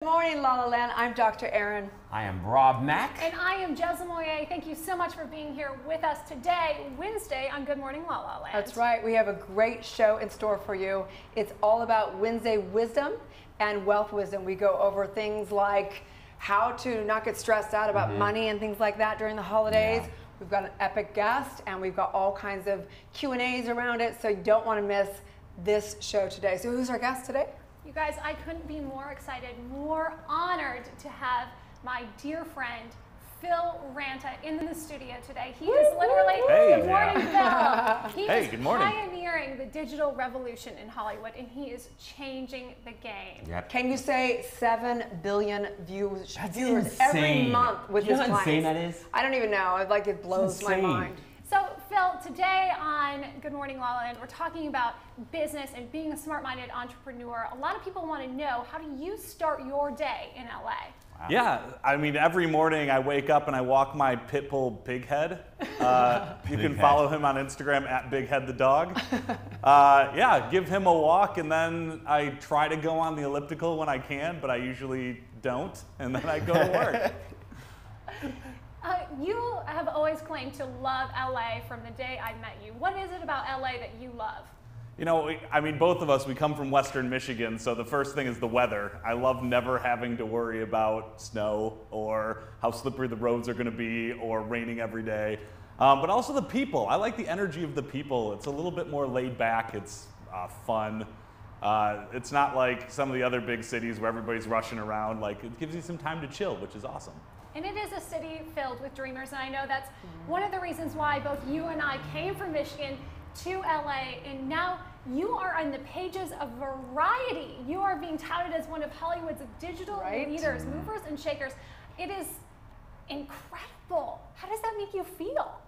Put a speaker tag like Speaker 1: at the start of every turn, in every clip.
Speaker 1: Good morning, La La Land. I'm Dr. Erin.
Speaker 2: I am Rob Mack.
Speaker 3: And I am Jez Moye. Thank you so much for being here with us today, Wednesday, on Good Morning LaLa Land.
Speaker 1: That's right. We have a great show in store for you. It's all about Wednesday wisdom and wealth wisdom. We go over things like how to not get stressed out about money and things like that during the holidays. Yeah. We've got an epic guest, and we've got all kinds of Q&As around it, so you don't want to miss this show today. So who's our guest today?
Speaker 3: You guys, I couldn't be more excited, more honored to have my dear friend, Phil Ranta, in the studio today. He is literally, good morning, Phil. He is
Speaker 2: good morning.
Speaker 3: Pioneering the digital revolution in Hollywood, and he is changing the game.
Speaker 1: Yep. Can you say 7 billion viewers
Speaker 2: insane.
Speaker 1: every month with his clients?
Speaker 2: How insane that is?
Speaker 1: I don't even know. It blows my mind.
Speaker 3: So, Phil, today on Good Morning LaLa Land, we're talking about business and being a smart-minded entrepreneur. A lot of people want to know, how do you start your day in LA?
Speaker 4: Wow. Yeah, I mean, every morning I wake up and I walk my pit bull Bighead. You can follow him on Instagram at Bighead the dog. Yeah, give him a walk, and then I try to go on the elliptical when I can, but I usually don't, and then I go to work.
Speaker 3: You have always claimed to love LA from the day I met you. What is it about LA that you love?
Speaker 4: You know, I mean, both of us, we come from Western Michigan, so the first thing is the weather. I love never having to worry about snow or how slippery the roads are going to be or raining every day. But also the people. I like the energy of the people. It's a little bit more laid back. It's fun. It's not like some of the other big cities where everybody's rushing around. Like, it gives you some time to chill, which is awesome.
Speaker 3: And it is a city filled with dreamers, and I know that's one of the reasons why both you and I came from Michigan to LA, and now you are on the pages of Variety. You are being touted as one of Hollywood's digital leaders, movers and shakers. It is incredible. How does that make you feel?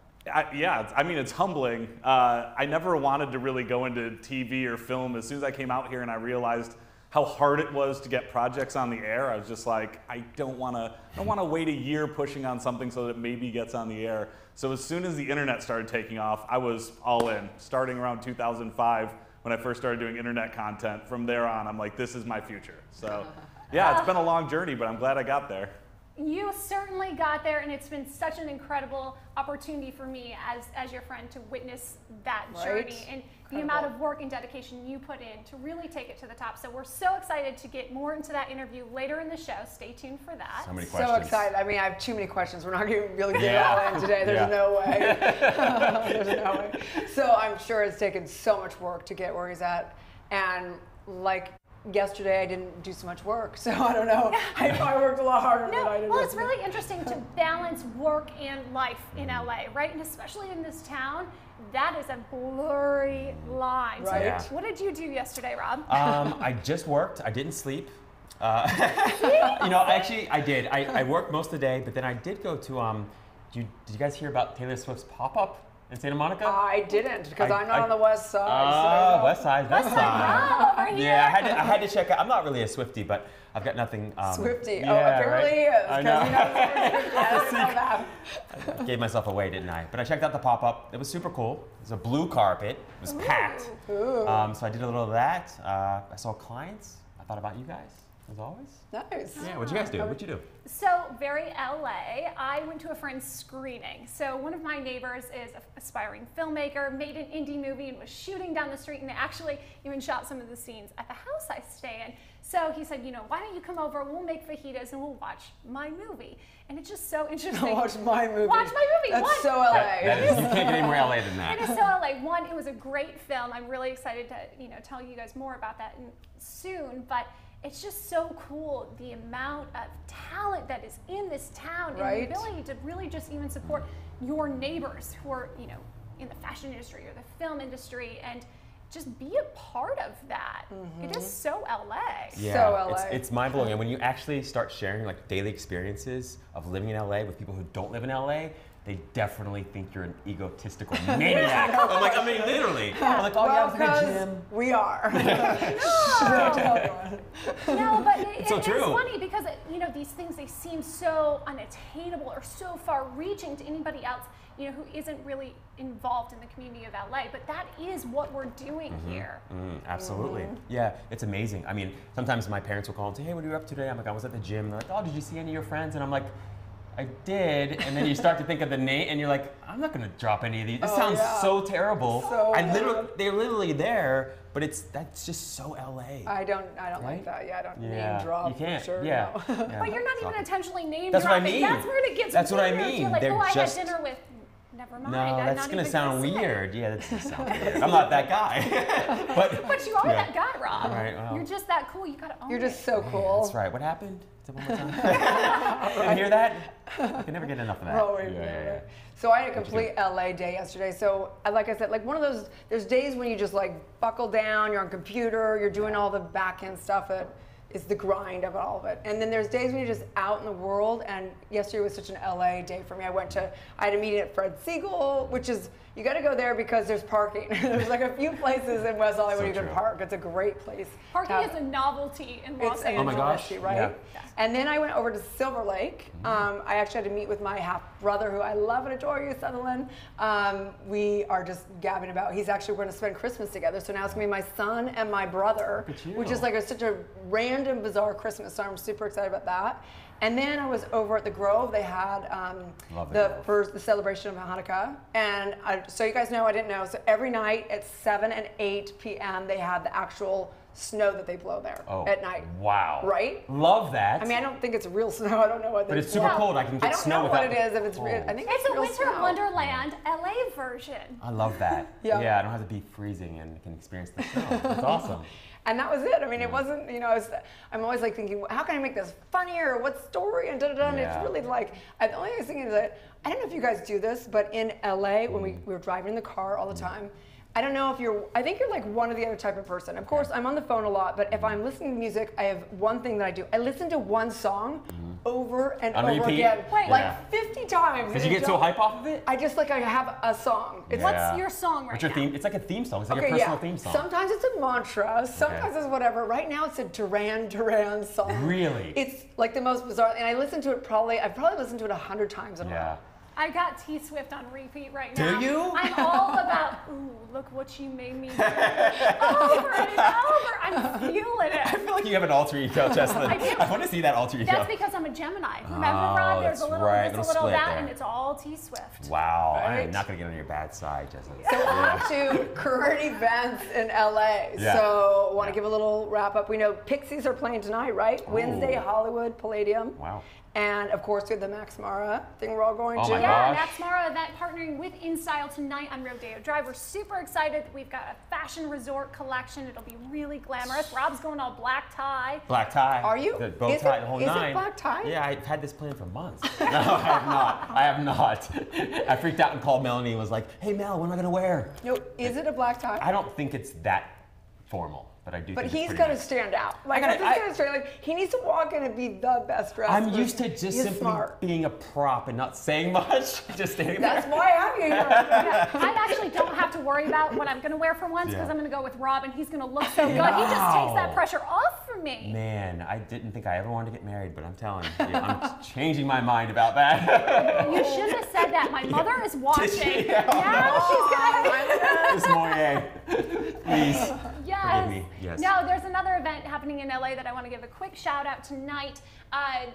Speaker 4: Yeah, I mean, it's humbling. I never wanted to really go into TV or film. As soon as I came out here and I realized how hard it was to get projects on the air, I was just like, I don't want to wait a year pushing on something so that it maybe gets on the air. So as soon as the internet started taking off, I was all in. Starting around 2005, when I first started doing internet content, from there on, I'm like, this is my future. So yeah, it's been a long journey, but I'm glad I got there.
Speaker 3: You certainly got there, and it's been such an incredible opportunity for me as your friend to witness that journey and the amount of work and dedication you put in to really take it to the top. So we're so excited to get more into that interview later in the show. Stay tuned for that.
Speaker 2: So many questions.
Speaker 1: So excited. I mean, I have too many questions. We're not going to really get it all in today. There's no way. There's no way. So I'm sure it's taken so much work to get where he's at. And like yesterday, I didn't do so much work, so I don't know. I know I worked a lot harder than I did.
Speaker 3: Well, it's really interesting to balance work and life in LA, right? And especially in this town, that is a blurry line.
Speaker 1: Right.
Speaker 3: So what did you do yesterday, Rob?
Speaker 2: I just worked. I didn't sleep. Actually, I did. I worked most of the day, but then I did go to. Did you guys hear about Taylor Swift's pop-up in Santa Monica?
Speaker 1: I didn't, because I'm not on the west side.
Speaker 2: West side, west side.
Speaker 3: Over here.
Speaker 2: Yeah, I had to check out. I'm not really a Swiftie, but I've got nothing.
Speaker 1: Swiftie.
Speaker 2: Yeah,
Speaker 1: apparently he is.
Speaker 2: I know.
Speaker 1: I
Speaker 2: I gave myself away, didn't I? But I checked out the pop-up. It was super cool. It was a blue carpet. It was packed. So I did a little of that. I saw clients. I thought about you guys, as always.
Speaker 1: Nice.
Speaker 2: Yeah, what'd you guys do? What'd you do?
Speaker 3: So, very LA, I went to a friend's screening. So one of my neighbors is an aspiring filmmaker, made an indie movie and was shooting down the street, and they actually even shot some of the scenes at the house I stay in. So he said, why don't you come over, we'll make fajitas and we'll watch my movie. And it's just so interesting.
Speaker 1: Watch my movie.
Speaker 3: Watch my movie.
Speaker 1: That's so LA.
Speaker 2: You can't get any more LA than that.
Speaker 3: It is so LA. One, it was a great film. I'm really excited to tell you guys more about that soon. But it's just so cool, the amount of talent that is in this town, and the ability to really just even support your neighbors who are, in the fashion industry or the film industry, and just be a part of that. It is so LA.
Speaker 2: Yeah,
Speaker 1: so LA.
Speaker 2: It's mind-blowing. And when you actually start sharing like daily experiences of living in LA with people who don't live in LA, they definitely think you're an egotistical maniac. I'm like, literally. I'm like, oh, yeah, I'm in the gym.
Speaker 1: We are.
Speaker 3: No, but it's
Speaker 2: so true.
Speaker 3: funny because you know, these things, they seem so unattainable or so far reaching to anybody else, you know, who isn't really involved in the community of LA, but that is what we're doing here.
Speaker 2: Absolutely. Yeah, it's amazing. I mean, sometimes my parents will call and say, hey, what are you up to today? I'm like, I was at the gym. They're like, oh, did you see any of your friends? And I'm like, I did. And then you start to think of the name and you're like, I'm not gonna drop any of these. It sounds so terrible. They're literally there, but that's just so LA.
Speaker 1: I don't like that. Yeah, I don't name drop.
Speaker 2: You can't.
Speaker 1: For sure,
Speaker 2: Yeah.
Speaker 1: no.
Speaker 3: But you're not even intentionally name
Speaker 2: That's
Speaker 3: dropping.
Speaker 2: what I mean.
Speaker 3: That's where it gets
Speaker 2: That's
Speaker 3: weird.
Speaker 2: what I mean.
Speaker 3: You're like,
Speaker 2: They're
Speaker 3: oh, I
Speaker 2: just-
Speaker 3: had dinner with. Never mind.
Speaker 2: No,
Speaker 3: I'm
Speaker 2: that's
Speaker 3: not
Speaker 2: gonna
Speaker 3: even
Speaker 2: sound
Speaker 3: say it.
Speaker 2: weird. Yeah, that just sounds weird. I'm not that guy. but
Speaker 3: you are that guy, Rob.
Speaker 2: All right, well.
Speaker 3: You're just that cool. You gotta own
Speaker 1: You're
Speaker 3: it.
Speaker 1: just so cool.
Speaker 2: That's right. What happened? Say it one more time. Didn't hear that? I can never get enough of that.
Speaker 1: Oh, yeah. So I had a complete LA day yesterday. So like I said, like one of those, there's days when you just like buckle down, you're on computer, you're doing all the back end stuff that is the grind of all of it. And then there's days when you're just out in the world, and yesterday was such an LA day for me. I had a meeting at Fred Siegel, which is, you gotta go there because there's parking. There's like a few places in West Hollywood you can park. It's a great place.
Speaker 3: Parking is a novelty in Los Angeles.
Speaker 2: Oh my gosh.
Speaker 1: Right?
Speaker 2: Yeah.
Speaker 1: And then I went over to Silver Lake. I actually had to meet with my half brother, who I love and adore, you, Sutherland. We are just gabbing about. He's actually going to spend Christmas together. So now it's going to be my son and my brother, which is like such a random, bizarre Christmas. So I'm super excited about that. And then I was over at the Grove. They had the celebration of Hanukkah. And so you guys know, I didn't know. So every night at 7 and 8 p.m. they had the actual snow that they blow there at night.
Speaker 2: Wow.
Speaker 1: Right?
Speaker 2: Love that.
Speaker 1: I mean, I don't think it's real snow. I don't know what.
Speaker 2: But it's super cold. I can get snow without.
Speaker 1: I don't know what it is. If it's real, I think
Speaker 3: It's a
Speaker 1: real
Speaker 3: winter
Speaker 1: snow.
Speaker 3: wonderland LA version.
Speaker 2: I love that.
Speaker 1: Yeah.
Speaker 2: I don't have to be freezing and can experience the snow. That's awesome.
Speaker 1: And that was it. I mean, it wasn't, you know, I'm always like thinking, how can I make this funnier? What story? And da-da-da. And it's really like, the only thing I was thinking is that, I don't know if you guys do this, but in LA, when we were driving in the car all the time, I don't know if I think you're like one or the other type of person. Of course, I'm on the phone a lot, but if I'm listening to music, I have one thing that I do. I listen to one song over and
Speaker 2: On
Speaker 1: over
Speaker 2: repeat?
Speaker 1: again,
Speaker 3: Wait.
Speaker 1: like 50 times.
Speaker 2: Because you get so hype off of it?
Speaker 1: I just like, I have a song. It's
Speaker 3: What's your song right
Speaker 2: What's your
Speaker 3: now?
Speaker 2: theme? It's like a theme song. It's like a personal theme song.
Speaker 1: Sometimes it's a mantra, sometimes it's whatever. Right now it's a Duran Duran song.
Speaker 2: Really?
Speaker 1: It's like the most bizarre, and I listen to it I've probably listened to it 100 times in a row.
Speaker 3: I got T Swift on repeat right now.
Speaker 2: Do you?
Speaker 3: I'm all about, ooh, look what you made me do. Over and over. I'm feeling it.
Speaker 2: I feel like you have an alter ego, Jessalyn. I want to see that alter ego.
Speaker 3: That's because I'm a Gemini. Remember, Rob? There's a little this, a little that, and it's all T Swift.
Speaker 2: Wow, I
Speaker 1: Right?
Speaker 2: am not going to get on your bad side, Jessalyn.
Speaker 1: So on to current events in LA.
Speaker 2: Yeah.
Speaker 1: So want to give a little wrap up. We know Pixies are playing tonight, right? Wednesday, Hollywood, Palladium.
Speaker 2: Wow.
Speaker 1: And of course, we have the Max Mara thing we're all going to.
Speaker 2: my
Speaker 3: Yeah,
Speaker 2: gosh.
Speaker 3: Max Mara event partnering with InStyle tonight on Rodeo Drive. We're super excited. We've got a fashion resort collection. It'll be really glamorous. Rob's going all black tie.
Speaker 2: Black tie.
Speaker 1: Are you?
Speaker 2: The bow
Speaker 1: Is
Speaker 2: tie,
Speaker 1: it-
Speaker 2: the whole
Speaker 1: is it
Speaker 2: nine.
Speaker 1: black tie?
Speaker 2: Yeah, I've had this plan for months. No, I have not. I have not. I freaked out and called Melanie and was like, hey, Mel, what am I going to wear?
Speaker 1: No, is it a black tie?
Speaker 2: I don't think it's that formal, but I do
Speaker 1: But
Speaker 2: think
Speaker 1: he's
Speaker 2: it's
Speaker 1: got
Speaker 2: pretty
Speaker 1: to
Speaker 2: nice.
Speaker 1: stand out. Like, he's got to stand. Like, he needs to walk in and be the best dressed.
Speaker 2: I'm
Speaker 1: person.
Speaker 2: used to just
Speaker 1: He's
Speaker 2: simply
Speaker 1: smart.
Speaker 2: being a prop and not saying much, just standing
Speaker 1: That's
Speaker 2: there.
Speaker 1: why I have you here.
Speaker 3: Yeah, I actually don't have to worry about what I'm going to wear for once because I'm going to go with Rob and he's going to look so good. He just takes that pressure off for me.
Speaker 2: Man, I didn't think I ever wanted to get married, but I'm telling you, I'm changing my mind about that.
Speaker 3: You shouldn't have said that. My mother is watching.
Speaker 2: she?
Speaker 3: Now she's going to...
Speaker 2: This Moyer, please.
Speaker 3: Yes.
Speaker 2: Forgive me. Yes.
Speaker 3: No, there's another event happening in LA that I want to give a quick shout out tonight.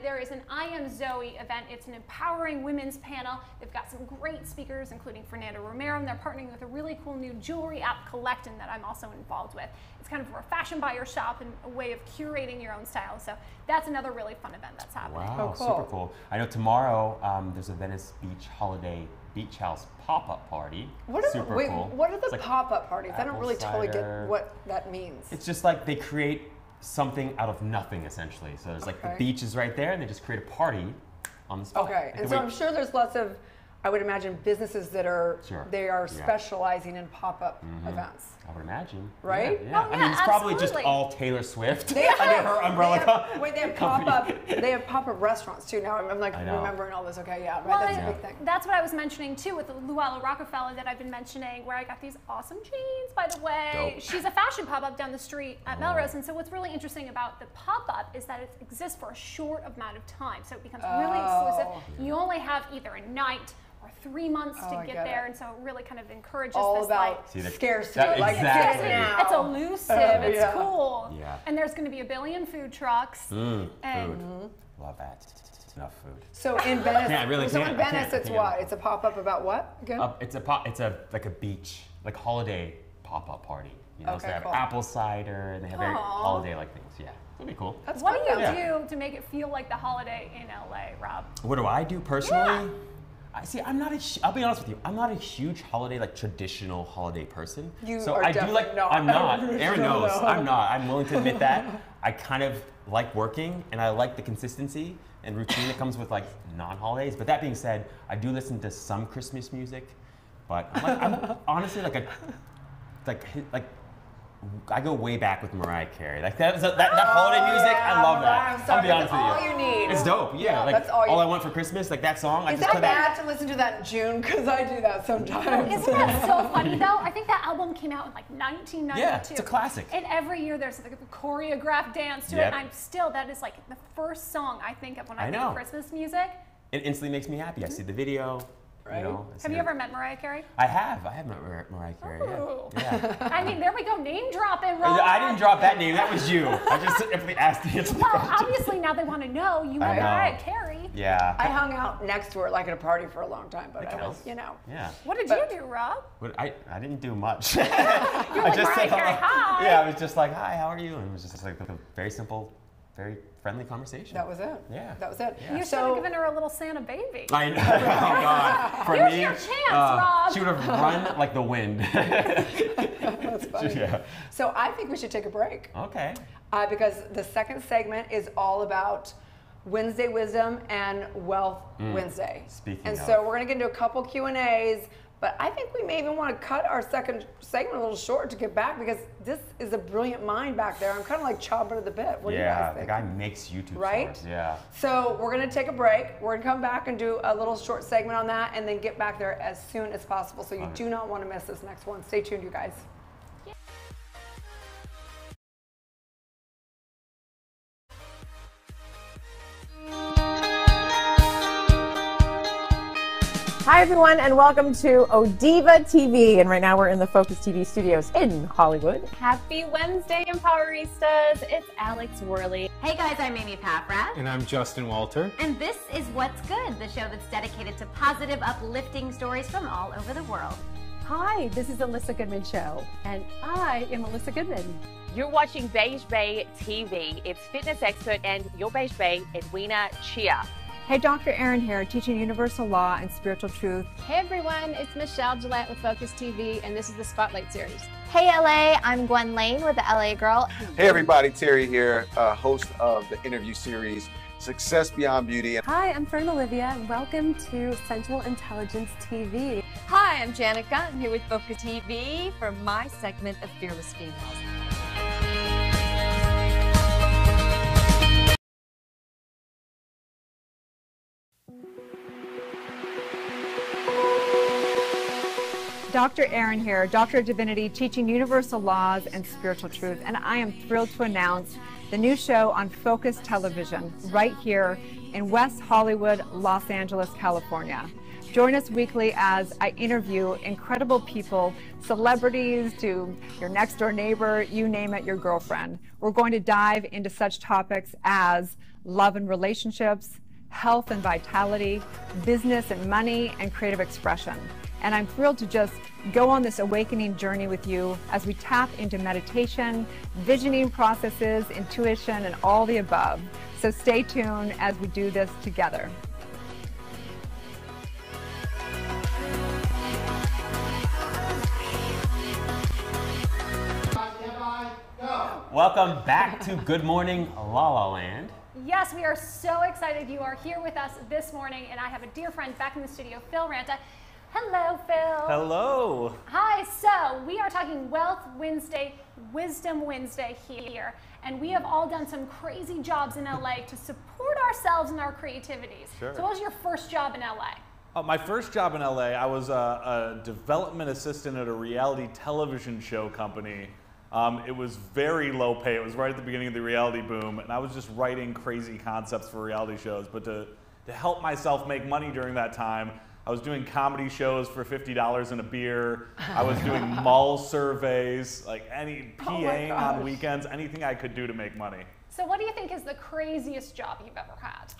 Speaker 3: There is an I Am Zoe event. It's an empowering women's panel. They've got some great speakers, including Fernanda Romero, and they're partnering with a really cool new jewelry app, Collectin, that I'm also involved with. It's kind of a fashion buyer shop and a way of curating your own style. So that's another really fun event that's happening.
Speaker 2: Wow,
Speaker 1: Oh, cool.
Speaker 2: super cool. I know tomorrow there's a Venice Beach Holiday Beach House pop-up party.
Speaker 1: What are
Speaker 2: super
Speaker 1: wait,
Speaker 2: cool.
Speaker 1: what are the
Speaker 2: It's like
Speaker 1: pop-up parties? I don't
Speaker 2: apple
Speaker 1: really totally
Speaker 2: cider.
Speaker 1: get what that means.
Speaker 2: It's just like they create something out of nothing, essentially. So there's like the
Speaker 1: Okay.
Speaker 2: beach is right there, and they just create a party on the spot.
Speaker 1: Okay,
Speaker 2: Like
Speaker 1: and
Speaker 2: the
Speaker 1: so
Speaker 2: way-
Speaker 1: I'm sure there's lots of, I would imagine businesses that are they are
Speaker 2: Yeah.
Speaker 1: specializing in pop-up events.
Speaker 2: I would imagine.
Speaker 1: Right?
Speaker 2: Yeah.
Speaker 3: Oh,
Speaker 2: I mean, it's probably just
Speaker 3: absolutely.
Speaker 2: all Taylor Swift
Speaker 1: They
Speaker 2: under
Speaker 1: have-
Speaker 2: her umbrella.
Speaker 1: Wait, they have pop-up. They have pop-up restaurants too. Now I'm like
Speaker 2: I know.
Speaker 1: remembering all this. Okay, yeah, right.
Speaker 3: Well,
Speaker 1: That's
Speaker 3: and
Speaker 1: a big thing.
Speaker 3: that's what I was mentioning too with the Luella Rockefeller that I've been mentioning, where I got these awesome jeans, by the way.
Speaker 2: Dope.
Speaker 3: She's a fashion pop-up down the street at Melrose, and so what's really interesting about the pop-up is that it exists for a short amount of time, so it becomes really exclusive. You only have either a night or 3 months to
Speaker 1: I
Speaker 3: get
Speaker 1: get
Speaker 3: there,
Speaker 1: it.
Speaker 3: and so it really kind of encourages
Speaker 1: All
Speaker 3: this
Speaker 1: about
Speaker 3: like.
Speaker 2: See, the-
Speaker 1: scarcity.
Speaker 2: that-
Speaker 1: Like
Speaker 2: exactly.
Speaker 1: get it now.
Speaker 3: It's elusive. It's
Speaker 1: yeah.
Speaker 3: cool.
Speaker 2: Yeah.
Speaker 3: And there's going to be a billion food trucks. And
Speaker 2: Food. Love that. Enough food.
Speaker 1: So in Venice,
Speaker 2: I really
Speaker 1: so
Speaker 2: can't.
Speaker 1: in
Speaker 2: I
Speaker 1: Venice,
Speaker 2: can't. I
Speaker 1: it's
Speaker 2: can't.
Speaker 1: what? It's a pop-up about what? Again?
Speaker 2: It's a like a beach, like holiday pop-up party. You know, so
Speaker 1: Okay,
Speaker 2: they have
Speaker 1: cool.
Speaker 2: apple cider and they have very
Speaker 1: Aw.
Speaker 2: holiday-like things. Yeah, it'll be cool.
Speaker 1: That's
Speaker 3: what do
Speaker 1: fun,
Speaker 3: you
Speaker 1: though.
Speaker 3: do to make it feel like the holiday in LA, Rob?
Speaker 2: What do I do personally?
Speaker 3: Yeah.
Speaker 2: I see. I'm not I'll be honest with you. I'm not a huge holiday, like traditional holiday person.
Speaker 1: You
Speaker 2: so
Speaker 1: are
Speaker 2: I do
Speaker 1: definitely
Speaker 2: like.
Speaker 1: not.
Speaker 2: I'm not. Aaron
Speaker 1: No,
Speaker 2: knows.
Speaker 1: no.
Speaker 2: I'm not. I'm willing to admit that. I kind of like working, and I like the consistency and routine that comes with like non-holidays. But that being said, I do listen to some Christmas music. But I'm honestly like I go way back with Mariah Carey. Like that holiday music, I love that.
Speaker 1: I'm sorry,
Speaker 2: I'll be honest
Speaker 1: that's all
Speaker 2: with you.
Speaker 1: you need.
Speaker 2: It's dope. Yeah, like
Speaker 1: that's all you
Speaker 2: I want for Christmas, like that song. I
Speaker 1: Is
Speaker 2: just
Speaker 1: that
Speaker 2: put that.
Speaker 1: bad to listen to that in June? Because I do that sometimes.
Speaker 3: Isn't that so funny though? I think that album came out in like 1992.
Speaker 2: Yeah, it's a classic.
Speaker 3: And every year there's like a choreographed dance to it.
Speaker 2: Yep.
Speaker 3: And that is like the first song I think of when I think
Speaker 2: know.
Speaker 3: of Christmas music.
Speaker 2: It instantly makes me happy. I see the video.
Speaker 1: Right.
Speaker 2: You know, I see
Speaker 3: Have you
Speaker 2: her-
Speaker 3: ever met Mariah Carey?
Speaker 2: I have met Mariah Carey.
Speaker 3: Ooh.
Speaker 2: Yeah.
Speaker 3: I mean, there we go, name dropping, Rob.
Speaker 2: I didn't drop that name. That was you. I just simply asked to answer the
Speaker 3: Well,
Speaker 2: question.
Speaker 3: obviously now they want to know you met
Speaker 2: I know.
Speaker 3: Mariah Carey.
Speaker 2: Yeah.
Speaker 1: I hung out next to her like at a party for a long time, but I was,
Speaker 2: counts.
Speaker 1: you know.
Speaker 2: Yeah.
Speaker 3: What did
Speaker 1: But-
Speaker 3: you do, Rob?
Speaker 2: But I didn't do much.
Speaker 3: You were
Speaker 2: I
Speaker 3: like,
Speaker 2: just
Speaker 3: Mariah
Speaker 2: said
Speaker 3: Carey,
Speaker 2: hello.
Speaker 3: hi.
Speaker 2: Yeah, I was just like, hi, how are you? And it was just like a very simple, very friendly conversation.
Speaker 1: That was it.
Speaker 2: Yeah.
Speaker 1: That was it.
Speaker 2: Yeah.
Speaker 3: You should have given her a little Santa baby.
Speaker 2: I know. Oh God. For
Speaker 3: Here's
Speaker 2: me,
Speaker 3: your chance, Rob.
Speaker 2: she would have run like the wind.
Speaker 1: That's funny.
Speaker 2: Yeah.
Speaker 1: So I think we should take a break
Speaker 2: Okay.
Speaker 1: because the second segment is all about Wednesday Wisdom and Wealth Wednesday.
Speaker 2: Speaking
Speaker 1: and
Speaker 2: of.
Speaker 1: so we're going to get into a couple Q&As, but I think we may even want to cut our second segment a little short to get back because this is a brilliant mind back there. I'm kind of like chomping at the bit. What do you
Speaker 2: Yeah,
Speaker 1: guys
Speaker 2: the
Speaker 1: think?
Speaker 2: guy makes YouTube
Speaker 1: Right?
Speaker 2: stars. Yeah.
Speaker 1: So we're going to take a break. We're going to come back and do a little short segment on that and then get back there as soon as possible. So you
Speaker 2: All right.
Speaker 1: do not want to miss this next one. Stay tuned, you guys.
Speaker 5: Hi, everyone, and welcome to Odiva TV. And right now we're in the Focus TV studios in Hollywood.
Speaker 6: Happy Wednesday, Empoweristas. It's Alex Worley.
Speaker 7: Hey guys, I'm Amy Paffrath.
Speaker 8: And I'm Justin Walter.
Speaker 7: And this is What's Good, the show that's dedicated to positive, uplifting stories from all over the world.
Speaker 9: Hi, this is Alyssa Goodman Show, and I am Alyssa Goodman.
Speaker 6: You're watching Beige Bay TV. It's fitness expert and your Beige Bay, Edwina Chia.
Speaker 10: Hey, Dr. Erin here, teaching universal law and spiritual truth.
Speaker 11: Hey everyone, it's Michelle Gillette with Focus TV, and this is the Spotlight Series.
Speaker 12: Hey LA, I'm Gwen Lane with the LA Girl.
Speaker 13: Hey everybody, Terry here, host of the interview series Success Beyond Beauty.
Speaker 9: Hi, I'm Fern Olivia, and welcome to Sensual Intelligence TV.
Speaker 14: Hi, I'm Janet Gunn here with Focus TV for my segment of Fearless Females.
Speaker 10: Dr. Erin here, Doctor of Divinity, teaching universal laws and spiritual truth, and I am thrilled to announce the new show on Focus Television right here in West Hollywood, Los Angeles, California. Join us weekly as I interview incredible people, celebrities to your next door neighbor, you name it, your girlfriend. We're going to dive into such topics as love and relationships, health and vitality, business and money, and creative expression. And I'm thrilled to just go on this awakening journey with you as we tap into meditation, visioning processes, intuition, and all the above. So stay tuned as we do this together.
Speaker 2: Welcome back to Good Morning LaLa Land.
Speaker 3: Yes, we are so excited you are here with us this morning, and I have a dear friend back in the studio, Phil Ranta. Hello, Phil.
Speaker 4: Hello.
Speaker 3: Hi, so we are talking Wealth Wednesday, Wisdom Wednesday here, and we have all done some crazy jobs in LA to support ourselves and our creativities.
Speaker 4: Sure.
Speaker 3: So what was your first job in LA?
Speaker 4: My first job in LA, I was a development assistant at a reality television show company. It was very low pay. It was right at the beginning of the reality boom, and I was just writing crazy concepts for reality shows. But to help myself make money during that time, I was doing comedy shows for $50 and a beer. I was doing mall surveys, like any PAing on weekends, anything I could do to make money.
Speaker 3: So what do you think is the craziest job you've ever had?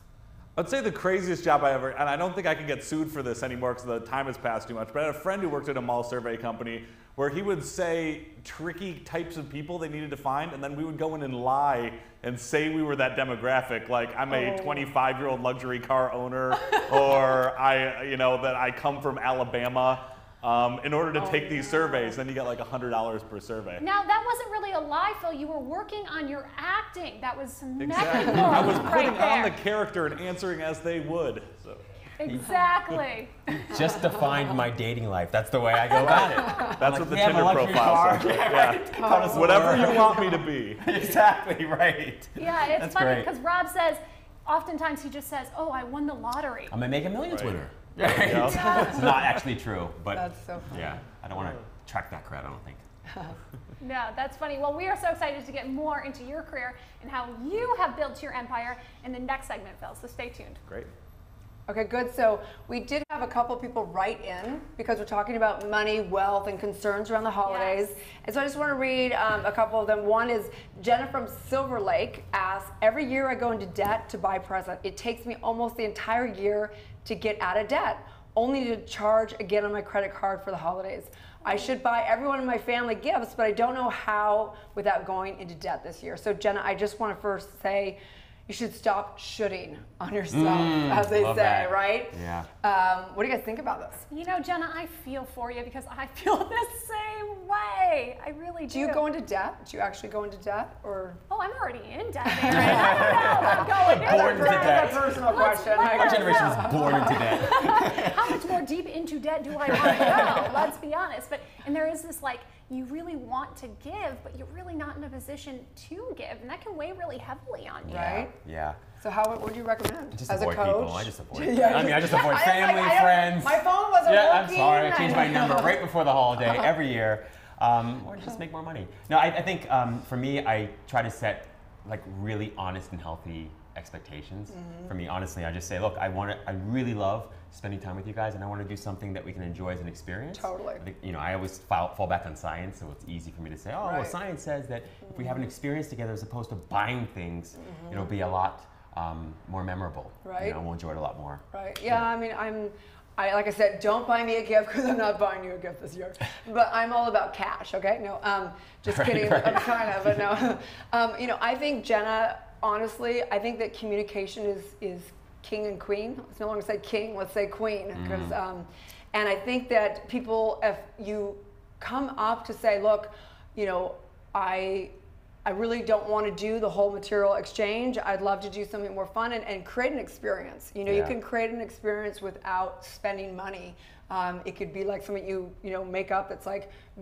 Speaker 4: I'd say the craziest job I ever, and I don't think I can get sued for this anymore because the time has passed too much, but I had a friend who worked at a mall survey company where he would say tricky types of people they needed to find, and then we would go in and lie and say we were that demographic, like I'm a 25-year-old luxury car owner, or that I come from Alabama. In order to take these surveys, then you get like $100 per survey.
Speaker 3: Now, that wasn't really a lie, Phil. You were working on your acting. That was some
Speaker 4: exactly. I was putting on the character and answering as they would. So.
Speaker 3: Exactly.
Speaker 2: Just defined my dating life. That's the way I go about it.
Speaker 4: That's what the Tinder profile says. Yeah. Whatever you want me to be.
Speaker 2: Exactly, right.
Speaker 3: Yeah, it's funny because Rob says, oftentimes he just says, oh, I won the lottery.
Speaker 2: I'm a Mega Millions winner. Yeah. It's not actually true, but
Speaker 1: that's so funny.
Speaker 2: Yeah, I don't want to track that crowd, I don't think.
Speaker 3: No, that's funny. Well, we are so excited to get more into your career and how you have built your empire in the next segment, Phil, so stay tuned.
Speaker 4: Great.
Speaker 1: Okay, good. So we did have a couple people write in because we're talking about money, wealth, and concerns around the holidays. Yes. And so I just want to read a couple of them. One is Jenna from Silver Lake asks, every year I go into debt to buy a present. It takes me almost the entire year to get out of debt, only to charge again on my credit card for the holidays. I should buy everyone in my family gifts, but I don't know how without going into debt this year. So Jenna, I just want to first say, you should stop shooting on yourself, as they say, right?
Speaker 2: Yeah.
Speaker 1: What do you guys think about this?
Speaker 3: You know, Jenna, I feel for you because I feel the same way. I really do.
Speaker 1: Do you go into debt? Do you actually go into debt, or?
Speaker 3: Oh, I'm already in debt, Aaron. I don't know. I'm going into
Speaker 2: born into debt.
Speaker 1: That's a personal question.
Speaker 2: Our generation is born into debt.
Speaker 3: How much more deep into debt do I want to go? Let's be honest. And there is this you really want to give, but you're really not in a position to give, and that can weigh really heavily on you.
Speaker 1: Right?
Speaker 2: Yeah.
Speaker 1: So what would you recommend?
Speaker 2: Just
Speaker 1: as a
Speaker 2: avoid
Speaker 1: coach?
Speaker 2: people. I just avoid. I just avoid family, friends.
Speaker 1: My phone wasn't working.
Speaker 2: I'm sorry. I changed my number right before the holiday every year, or just make more money. No, I think for me, I try to set really honest and healthy expectations. For me, honestly, I just say, look, I really love spending time with you guys, and I want to do something that we can enjoy as an experience.
Speaker 1: Totally.
Speaker 2: I always fall back on science, so it's easy for me to say, oh, well, science says that if we have an experience together as opposed to buying things, it'll be a lot more memorable.
Speaker 1: Right.
Speaker 2: We'll enjoy it a lot more.
Speaker 1: Right. Yeah. I mean, like I said, don't buy me a gift because I'm not buying you a gift this year. But I'm all about cash. Okay. No. Just kidding. Right. I'm kind of, but no. I think Jenna. Honestly, I think that communication is king and queen. Let's no longer say king, let's say queen. Because, and I think that people, if you come up to say, look, I really don't want to do the whole material exchange. I'd love to do something more fun and create an experience. You can create an experience without spending money. It could be like something you make up that's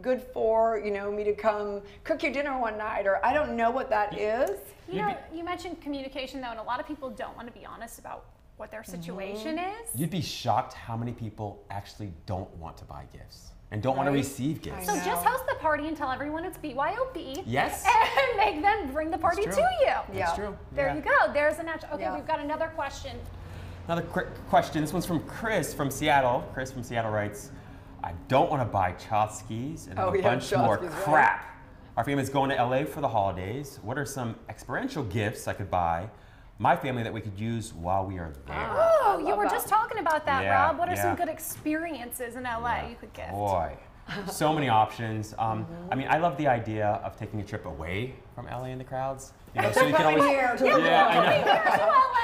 Speaker 1: good for me to come cook your dinner one night, or I don't know what that is.
Speaker 3: You mentioned communication though, and a lot of people don't want to be honest about what their situation is.
Speaker 2: You'd be shocked how many people actually don't want to buy gifts and don't want to receive gifts.
Speaker 3: So just host the party and tell everyone it's BYOB.
Speaker 2: Yes.
Speaker 3: And make them bring the party to you.
Speaker 2: That's true.
Speaker 3: There you go. There's a natural. Okay, we've got another question.
Speaker 2: Another quick question. This one's from Chris from Seattle. Chris from Seattle writes, I don't want to buy child skis and have a bunch more crap. Right. Our family's going to LA for the holidays. What are some experiential gifts I could buy my family that we could use while we are there?
Speaker 3: Oh, you were just talking about that, Rob. What are some good experiences in LA you could gift?
Speaker 2: Boy, so many options. I mean, I love the idea of taking a trip away from LA and the crowds. So you can always.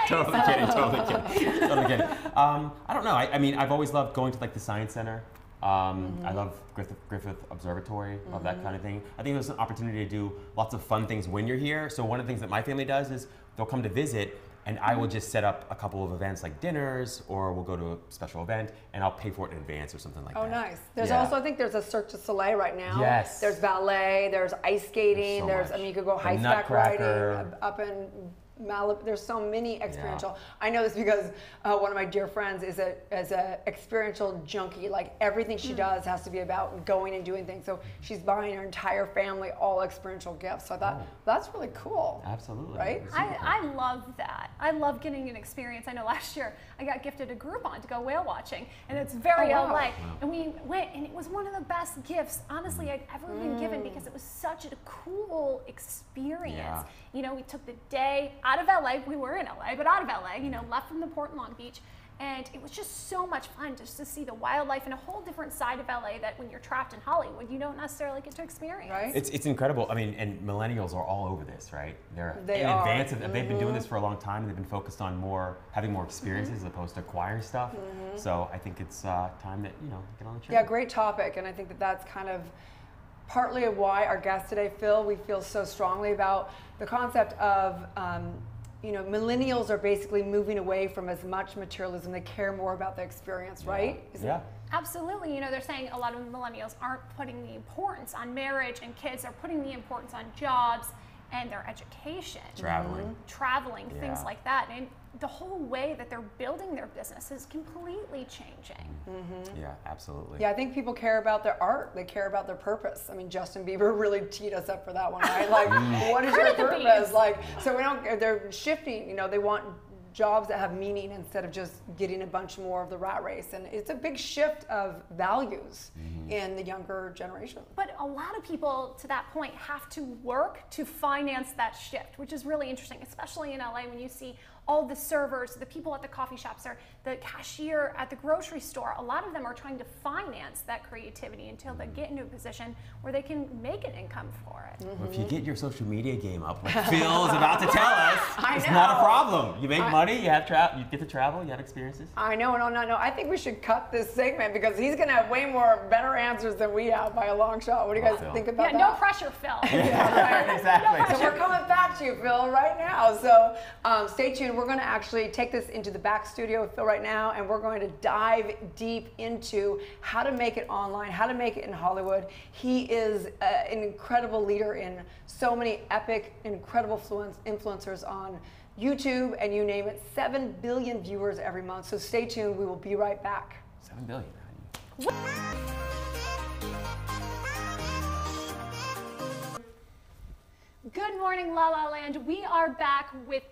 Speaker 2: Totally kidding. I don't know. I mean, I've always loved going to the Science Center I love Griffith Observatory, love that kind of thing. I think there's an opportunity to do lots of fun things when you're here. So one of the things that my family does is they'll come to visit, and I will just set up a couple of events like dinners, or we'll go to a special event, and I'll pay for it in advance or something like that.
Speaker 1: Oh, nice. There's also, I think there's a Cirque du Soleil right now.
Speaker 2: Yes.
Speaker 1: There's ballet, there's ice skating,
Speaker 2: There's
Speaker 1: I mean, you could go high-stack riding up in Malibu. There's so many experiential. I know this because one of my dear friends is a experiential junkie. Like everything she does has to be about going and doing things. So she's buying her entire family all experiential gifts. So I thought that's really cool.
Speaker 2: Absolutely.
Speaker 1: Right?
Speaker 3: I love that. I love getting an experience. I know last year I got gifted a Groupon to go whale watching, and it's very LA. Wow. And we went, and it was one of the best gifts, honestly, I'd ever been given, because it was such a cool experience.
Speaker 2: Yeah.
Speaker 3: You know, we took the day out of LA. We were in LA, but out of LA, you know, left from the port in Long Beach. And it was just so much fun just to see the wildlife and a whole different side of LA that when you're trapped in Hollywood, you don't necessarily get to experience.
Speaker 1: Right?
Speaker 2: It's incredible. I mean, and millennials are all over this, right?
Speaker 1: They
Speaker 2: in
Speaker 1: are.
Speaker 2: advance of, they've been doing this for a long time, and they've been focused on having more experiences as opposed to acquiring stuff. So I think it's time that, get on the train.
Speaker 1: Yeah, great topic. And I think that's kind of partly why our guest today, Phil, we feel so strongly about the concept of, millennials are basically moving away from as much materialism. They care more about the experience, right?
Speaker 2: Yeah.
Speaker 3: Absolutely. You know, they're saying a lot of millennials aren't putting the importance on marriage and kids. They're putting the importance on jobs and their education. Traveling, things like that. And the whole way that they're building their business is completely changing.
Speaker 2: Yeah, absolutely.
Speaker 1: Yeah, I think people care about their art. They care about their purpose. I mean, Justin Bieber really teed us up for that one, right? Like, what is your purpose? Like, so they're shifting, they want jobs that have meaning instead of just getting a bunch more of the rat race. And it's a big shift of values in the younger generation.
Speaker 3: But a lot of people, to that point, have to work to finance that shift, which is really interesting, especially in LA when you see all the servers, the people at the coffee shops, or the cashier at the grocery store. A lot of them are trying to finance that creativity until they get into a position where they can make an income for it.
Speaker 2: Well, if you get your social media game up, like Phil is about to tell us, it's not a problem. You make money, you get to travel, you have experiences.
Speaker 1: I know, and on that note, I think we should cut this segment because he's going to have way more better answers than we have by a long shot. What do you guys think about that?
Speaker 3: No pressure, Phil.
Speaker 2: Exactly.
Speaker 1: So we're coming back to you, Phil, right now. So stay tuned. We're going to actually take this into the back studio with Phil right now, and we're going to dive deep into how to make it online, how to make it in Hollywood. He is an incredible leader in so many epic, incredible influencers on YouTube, and you name it, 7 billion viewers every month. So stay tuned. We will be right back.
Speaker 2: 7 billion.
Speaker 3: Good morning, La La Land. We are back with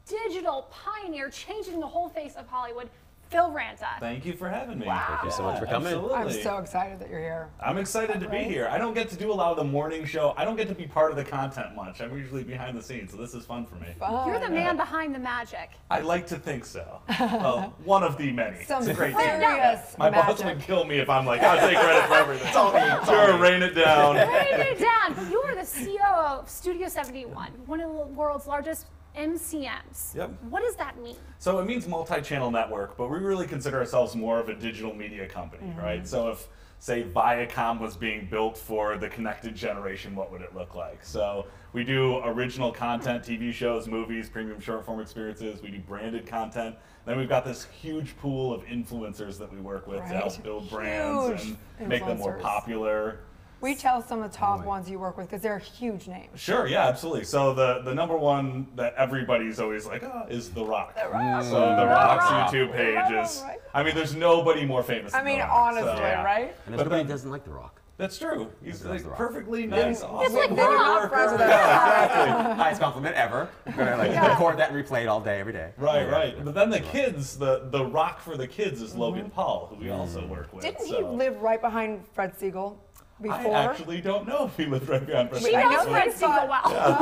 Speaker 3: digital pioneer changing the whole face of Hollywood, Phil Ranta.
Speaker 4: Thank you for having me.
Speaker 1: Wow.
Speaker 2: Thank you so much for coming.
Speaker 4: Absolutely.
Speaker 1: I'm so excited that you're here.
Speaker 4: I'm excited to be here. I don't get to do a lot of the morning show. I don't get to be part of the content much. I'm usually behind the scenes, so this is fun for me.
Speaker 3: You're the man behind the magic.
Speaker 4: I like to think so. Well, one of the many.
Speaker 1: Some
Speaker 4: it's a great
Speaker 1: serious
Speaker 4: My boss would kill me if I'm like, I'll take credit for everything. It's all me. Sure, rain it down.
Speaker 3: Rain it down. But you are the CEO of Studio 71, one of the world's largest MCMs.
Speaker 4: Yep.
Speaker 3: What does that mean?
Speaker 4: So it means multi-channel network, but we really consider ourselves more of a digital media company, right? So if, say, Viacom was being built for the connected generation, what would it look like? So we do original content, TV shows, movies, premium short-form experiences. We do branded content. Then we've got this huge pool of influencers that we work with to help build brands and make them more popular.
Speaker 1: We tell some of the top ones you work with because they're huge names.
Speaker 4: Sure, yeah, absolutely. So the number one that everybody's always like, is The Rock.
Speaker 1: The Rock.
Speaker 4: So The Rock's YouTube page is, I mean, there's nobody more famous than The Rock.
Speaker 1: Honestly, right?
Speaker 2: And everybody doesn't like The Rock.
Speaker 4: That's true. He's like perfectly nice, awesome.
Speaker 3: It's like
Speaker 4: worker.
Speaker 2: Yeah, exactly. Highest compliment ever. I'm gonna record that and replay it all day, every day.
Speaker 4: Right, right. But then the kids, the Rock for the kids is Logan Paul, who we also work with.
Speaker 1: Didn't he live right behind Fred Siegel? before?
Speaker 4: I actually don't know if he lived right behind Fred.
Speaker 3: She knows Fred Siegel well.
Speaker 1: I'm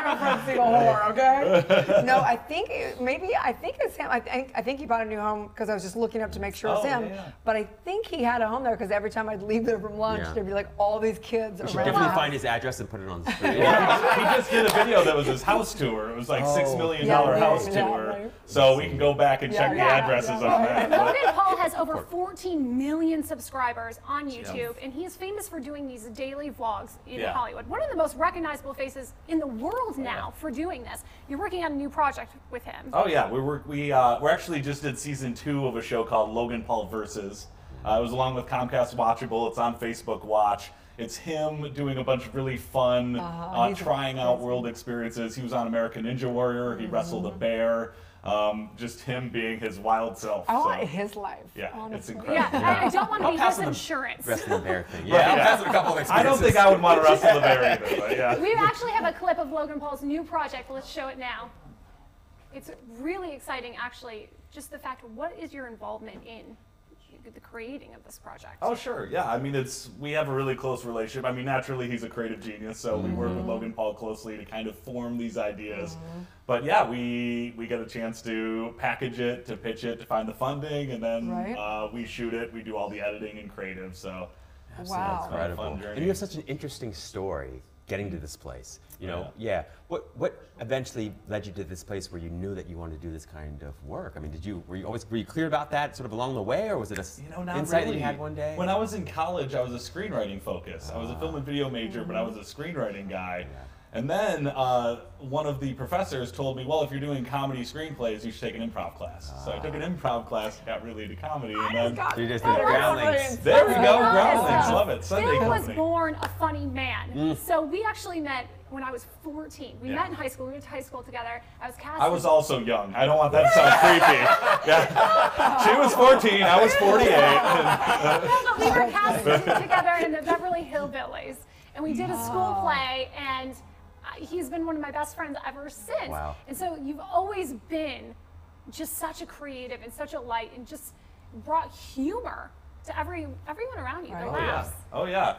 Speaker 1: a Fred Siegel whore, okay? No, I think it's him. I think he bought a new home because I was just looking up to make sure it's him.
Speaker 4: Yeah.
Speaker 1: But I think he had a home there because every time I'd leave there from lunch, there'd be like all these kids around.
Speaker 2: You should definitely find his address and put it on the screen.
Speaker 4: He just did a video that was his house tour. It was like $6 million house tour.
Speaker 1: Right.
Speaker 4: So we can go back and check the addresses on that.
Speaker 3: Logan Paul has over 14 million subscribers on YouTube, and he's famous for doing these daily vlogs in Hollywood. One of the most recognizable faces in the world now for doing this. You're working on a new project with him.
Speaker 4: Oh yeah, we actually just did season 2 of a show called Logan Paul Versus. It was along with Comcast Watchable. It's on Facebook Watch. It's him doing a bunch of really fun, trying out world experiences. He was on American Ninja Warrior. He wrestled a bear. Just him being his wild self.
Speaker 1: I want his life.
Speaker 4: Yeah,
Speaker 1: honestly.
Speaker 4: it's incredible.
Speaker 3: Yeah, I don't want to be his insurance.
Speaker 2: Wrestling the bear thing.
Speaker 4: Yeah,
Speaker 2: I'll pass a couple of experiences.
Speaker 4: I don't think I would want to wrestle the bear either. But yeah.
Speaker 3: We actually have a clip of Logan Paul's new project. Let's show it now. It's really exciting, actually. Just the fact, what is your involvement in the creating of this project?
Speaker 4: Oh sure, yeah. I mean, we have a really close relationship. I mean, naturally he's a creative genius, so we work with Logan Paul closely to kind of form these ideas. But yeah, we get a chance to package it, to pitch it, to find the funding, and then we shoot it. We do all the editing and creative. So
Speaker 1: wow,
Speaker 2: incredible.
Speaker 4: Fun journey.
Speaker 2: And you have such an interesting story getting to this place. You know, What eventually led you to this place where you knew that you wanted to do this kind of work? I mean, were you clear about that sort of along the way, or was it a insight that you had one day?
Speaker 4: When I was in college, I was a screenwriting focus. I was a film and video major, but I was a screenwriting guy. And then one of the professors told me, well, if you're doing comedy screenplays, you should take an improv class. So I took an improv class, got really into comedy, and then
Speaker 2: you just did Groundlings.
Speaker 4: There we go, Groundlings, love it. Sunday
Speaker 3: Phil was
Speaker 4: company.
Speaker 3: born a funny man. So we actually met when I was 14. We met in high school. We went to high school together. I was cast.
Speaker 4: I was also young. I don't want that to sound creepy. Yeah. She was 14. I was 48.
Speaker 3: No, but we were cast together in the Beverly Hillbillies, and we did a school play, and he's been one of my best friends ever since.
Speaker 2: Wow.
Speaker 3: And so you've always been just such a creative and such a light, and just brought humor to everyone around you. The laughs.
Speaker 4: Oh yeah.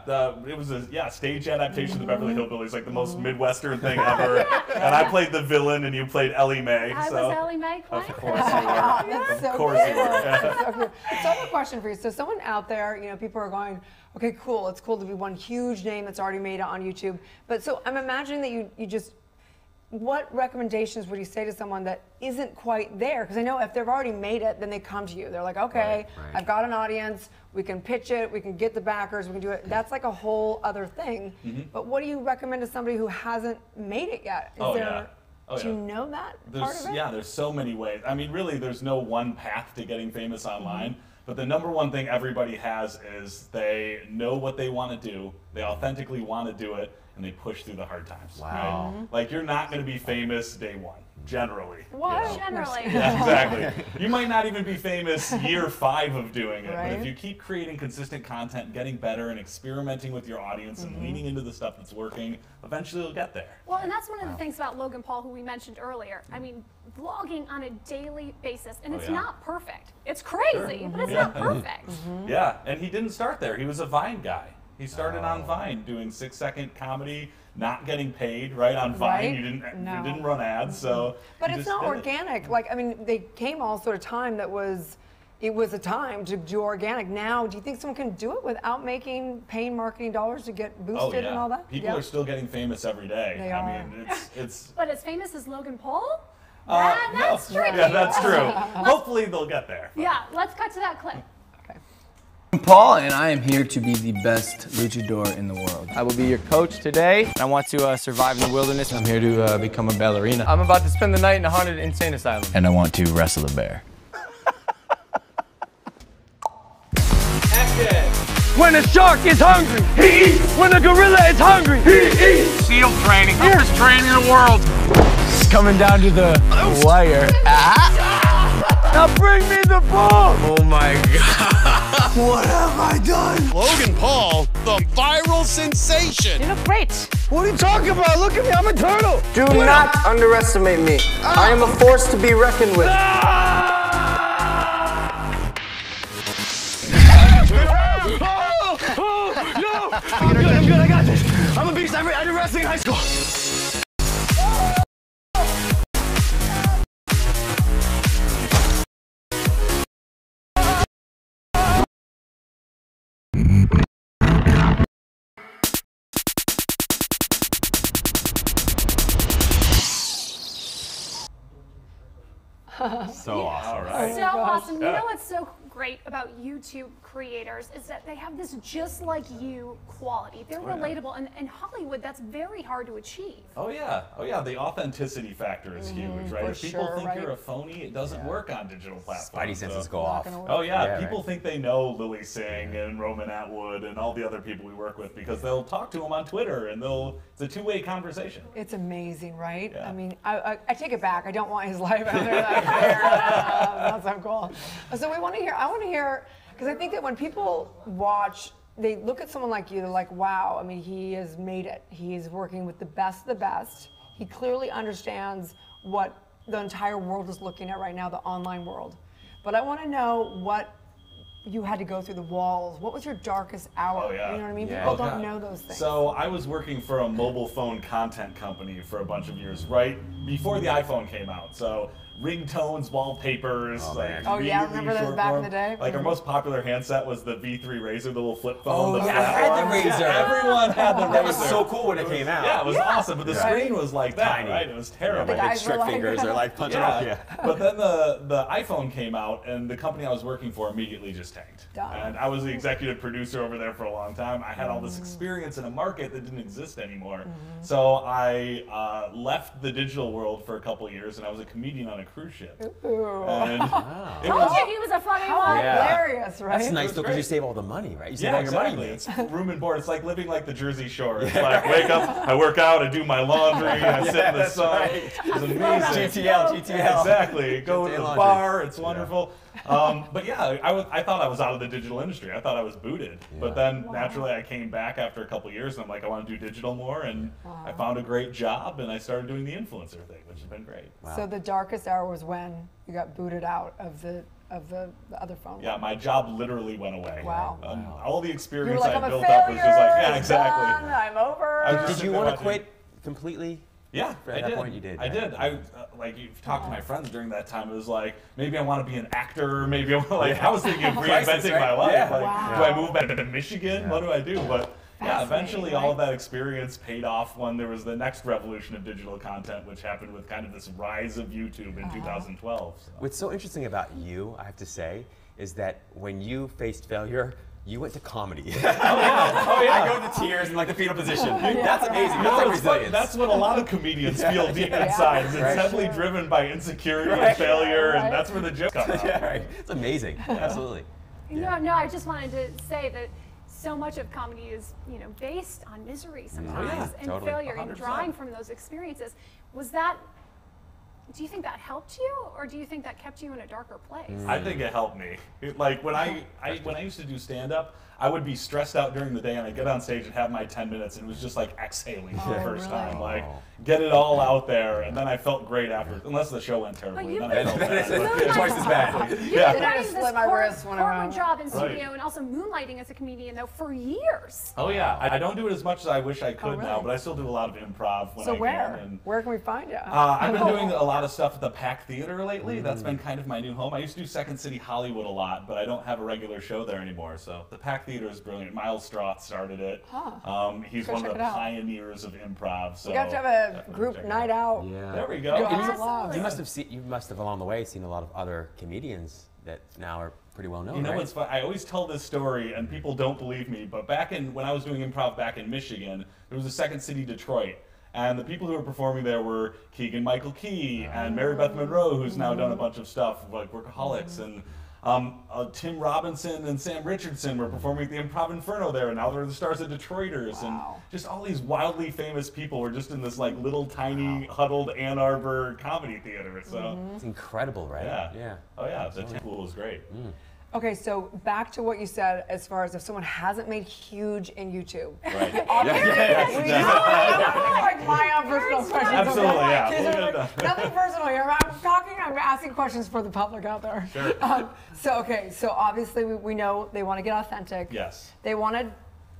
Speaker 4: It was a stage adaptation of the Beverly Hillbillies, like the most Midwestern thing ever. And I played the villain, and you played Ellie Mae.
Speaker 3: I was Ellie Mae playing.
Speaker 4: Of course you were.
Speaker 1: Of course you were. So I have a question for you. So someone out there, people are going, okay, cool. It's cool to be one huge name that's already made it on YouTube. But so I'm imagining that you just, what recommendations would you say to someone that isn't quite there? Because I know if they've already made it, then they come to you. They're like, okay, I've got an audience. We can pitch it. We can get the backers. We can do it. That's like a whole other thing. But what do you recommend to somebody who hasn't made it yet? Do you know that part of it?
Speaker 4: Yeah, there's so many ways. I mean, really, there's no one path to getting famous online. But the number one thing everybody has is they know what they want to do, they authentically want to do it, and they push through the hard times.
Speaker 2: Wow.
Speaker 4: Right? Like, you're not going to be famous day one, generally.
Speaker 3: What? Generally.
Speaker 4: Yeah, exactly. You might not even be famous year 5 of doing it, but if you keep creating consistent content, getting better, and experimenting with your audience and leaning into the stuff that's working, eventually you'll get there.
Speaker 3: Well, and that's one of the things about Logan Paul, who we mentioned earlier. I mean, vlogging on a daily basis, and it's not perfect. It's crazy, but it's not perfect.
Speaker 4: Yeah, and he didn't start there. He was a Vine guy. He started on Vine doing 6-second comedy, not getting paid, right? On Vine, you didn't run ads, so.
Speaker 1: But it's not organic. Like, I mean, they came all sort of time that was, it was a time to do organic. Now, do you think someone can do it without paying marketing dollars to get boosted and all that?
Speaker 4: People are still getting famous every day.
Speaker 1: They
Speaker 4: are.
Speaker 1: I
Speaker 4: mean, it's.
Speaker 3: But as famous as Logan Paul?
Speaker 4: That's
Speaker 3: tricky.
Speaker 4: Yeah, that's true. Hopefully they'll get there.
Speaker 3: Yeah, let's cut to that clip.
Speaker 8: I'm Paul, and I am here to be the best luchador in the world. I will be your coach today. I want to survive in the wilderness. I'm here to become a ballerina. I'm about to spend the night in a haunted insane asylum. And I want to wrestle a bear. When a shark is hungry, he eats. When a gorilla is hungry, he eats. SEAL training, toughest training in the world. It's coming down to the wire. Now bring me the ball! Oh my God. What have I done?
Speaker 15: Logan Paul, the viral sensation.
Speaker 8: You look great. What are you talking about? Look at me, I'm a turtle. Do not underestimate me. I am a force to be reckoned with. I did wrestling in high school.
Speaker 2: So awesome.
Speaker 4: Right.
Speaker 3: So awesome. You know what's so great about YouTube creators is that they have this just like you quality. They're relatable, and in Hollywood, that's very hard to achieve.
Speaker 4: Oh yeah, the authenticity factor is huge, right? If people think you're a phony, it doesn't work on digital platforms.
Speaker 2: Spidey senses go off.
Speaker 4: Oh yeah, people think they know Lily Singh and Roman Atwood and all the other people we work with because they'll talk to them on Twitter and it's a two-way conversation.
Speaker 1: It's amazing, right?
Speaker 4: Yeah.
Speaker 1: I mean, I take it back. I don't want his life out there. That's so cool. So I want to hear, because I think that when people watch, they look at someone like you, they're like, wow, I mean, he has made it. He is working with the best of the best. He clearly understands what the entire world is looking at right now, the online world. But I want to know what you had to go through the walls. What was your darkest hour?
Speaker 4: Oh, yeah.
Speaker 1: You know what I mean?
Speaker 4: Yeah.
Speaker 1: People don't know those things.
Speaker 4: So I was working for a mobile phone content company for a bunch of years, right before the iPhone came out. So ringtones, wallpapers,
Speaker 1: yeah, remember those back in the day?
Speaker 4: Like our most popular handset was the V3 Razor, the little flip phone.
Speaker 2: Oh, yeah, I had the Razor.
Speaker 4: Everyone had the Razor.
Speaker 2: That was so cool when it came out.
Speaker 4: Yeah, it was awesome, but the screen was like that,
Speaker 2: tiny.
Speaker 4: right? It was terrible.
Speaker 2: My big strict fingers are like punching up. Yeah.
Speaker 4: But then the iPhone came out, and the company I was working for immediately just tanked. And I was the executive producer over there for a long time. I had all this experience in a market that didn't exist anymore. So I left the digital world for a couple of years, and I was a comedian on a cruise ship. And
Speaker 3: He was a funny one.
Speaker 1: Hilarious, right?
Speaker 2: That's nice though, because you save all the money, right? You save all your money.
Speaker 4: It's room and board. It's like living like the Jersey Shore. It's like wake up, I work out, I do my laundry, I sit in the sun.
Speaker 2: Right.
Speaker 4: It's amazing.
Speaker 2: GTL.
Speaker 4: Exactly. Go to the
Speaker 2: laundry.
Speaker 4: bar. It's wonderful. But yeah, I thought I was out of the digital industry. I thought I was booted. But then naturally I came back after a couple of years and I'm like, I want to do digital more. And I found a great job and I started doing the influencer thing, which has been great.
Speaker 1: Wow. So the darkest hour was when you got booted out of the other phone.
Speaker 4: Yeah, my job literally went away.
Speaker 1: Wow.
Speaker 4: All the experience
Speaker 1: like,
Speaker 4: I built up was just like, yeah, exactly.
Speaker 1: Done, I'm over.
Speaker 2: Did you want to quit completely?
Speaker 4: Yeah,
Speaker 2: At that point you did.
Speaker 4: I did. Like, you've talked to my friends during that time. It was like, maybe I want to be an actor. Maybe I want, I was thinking of reinventing my life.
Speaker 2: Yeah.
Speaker 4: Like, do I move back to Michigan? What do I do? But yeah, eventually all of that experience paid off when there was the next revolution of digital content, which happened with kind of this rise of YouTube in 2012. So.
Speaker 2: What's so interesting about you, I have to say, is that when you faced failure, you went to comedy. Oh yeah. I go to tears in like the fetal position. That's amazing. That's like resilience.
Speaker 4: That's what a lot of comedians feel deep inside. It's heavily driven by insecurity and failure, and that's where the joke comes out.
Speaker 2: Yeah, right. It's amazing. Absolutely.
Speaker 3: No, I just wanted to say that so much of comedy is, based on misery sometimes and failure 100%. And drawing from those experiences. Do you think that helped you, or do you think that kept you in a darker place?
Speaker 4: I think it helped me. Like when I used to do stand-up, I would be stressed out during the day, and I'd get on stage and have my 10 minutes, and it was just like exhaling for the first time. Like, get it all out there, and then I felt great after, unless the show went terribly. Then I felt bad.
Speaker 2: Twice as bad.
Speaker 3: You've been doing this corporate job in studio and also moonlighting as a comedian, though, for years.
Speaker 4: Oh, yeah. I don't do it as much as I wish I could now, but I still do a lot of improv when I can.
Speaker 1: So where can we find you?
Speaker 4: I've been doing a lot of stuff at the Pack Theater lately. That's been kind of my new home. I used to do Second City Hollywood a lot, but I don't have a regular show there anymore. So the Pack Theater is brilliant. Miles Stroth started it. He's one of the pioneers of improv. So
Speaker 1: you have to have a group night out.
Speaker 2: Yeah.
Speaker 4: There we go.
Speaker 2: You must have along the way seen a lot of other comedians that now are pretty well known.
Speaker 4: You know what's fun? I always tell this story, and people don't believe me. But when I was doing improv back in Michigan, there was a Second City Detroit. And the people who were performing there were Keegan-Michael Key and Mary Beth Monroe, who's now done a bunch of stuff like Workaholics, and Tim Robinson and Sam Richardson were performing at the Improv Inferno there, and now they're the stars of Detroiters, and just all these wildly famous people were just in this like little tiny huddled Ann Arbor comedy theater. So
Speaker 2: it's incredible, right?
Speaker 4: Yeah. Oh yeah, the pool was great.
Speaker 1: Okay, so back to what you said as far as if someone hasn't made huge in YouTube.
Speaker 4: Right.
Speaker 1: Like my own personal questions.
Speaker 4: Absolutely, yeah.
Speaker 1: Nothing personal here. I'm asking questions for the public out there.
Speaker 4: Sure.
Speaker 1: So obviously we know they want to get authentic.
Speaker 4: Yes.
Speaker 1: They want to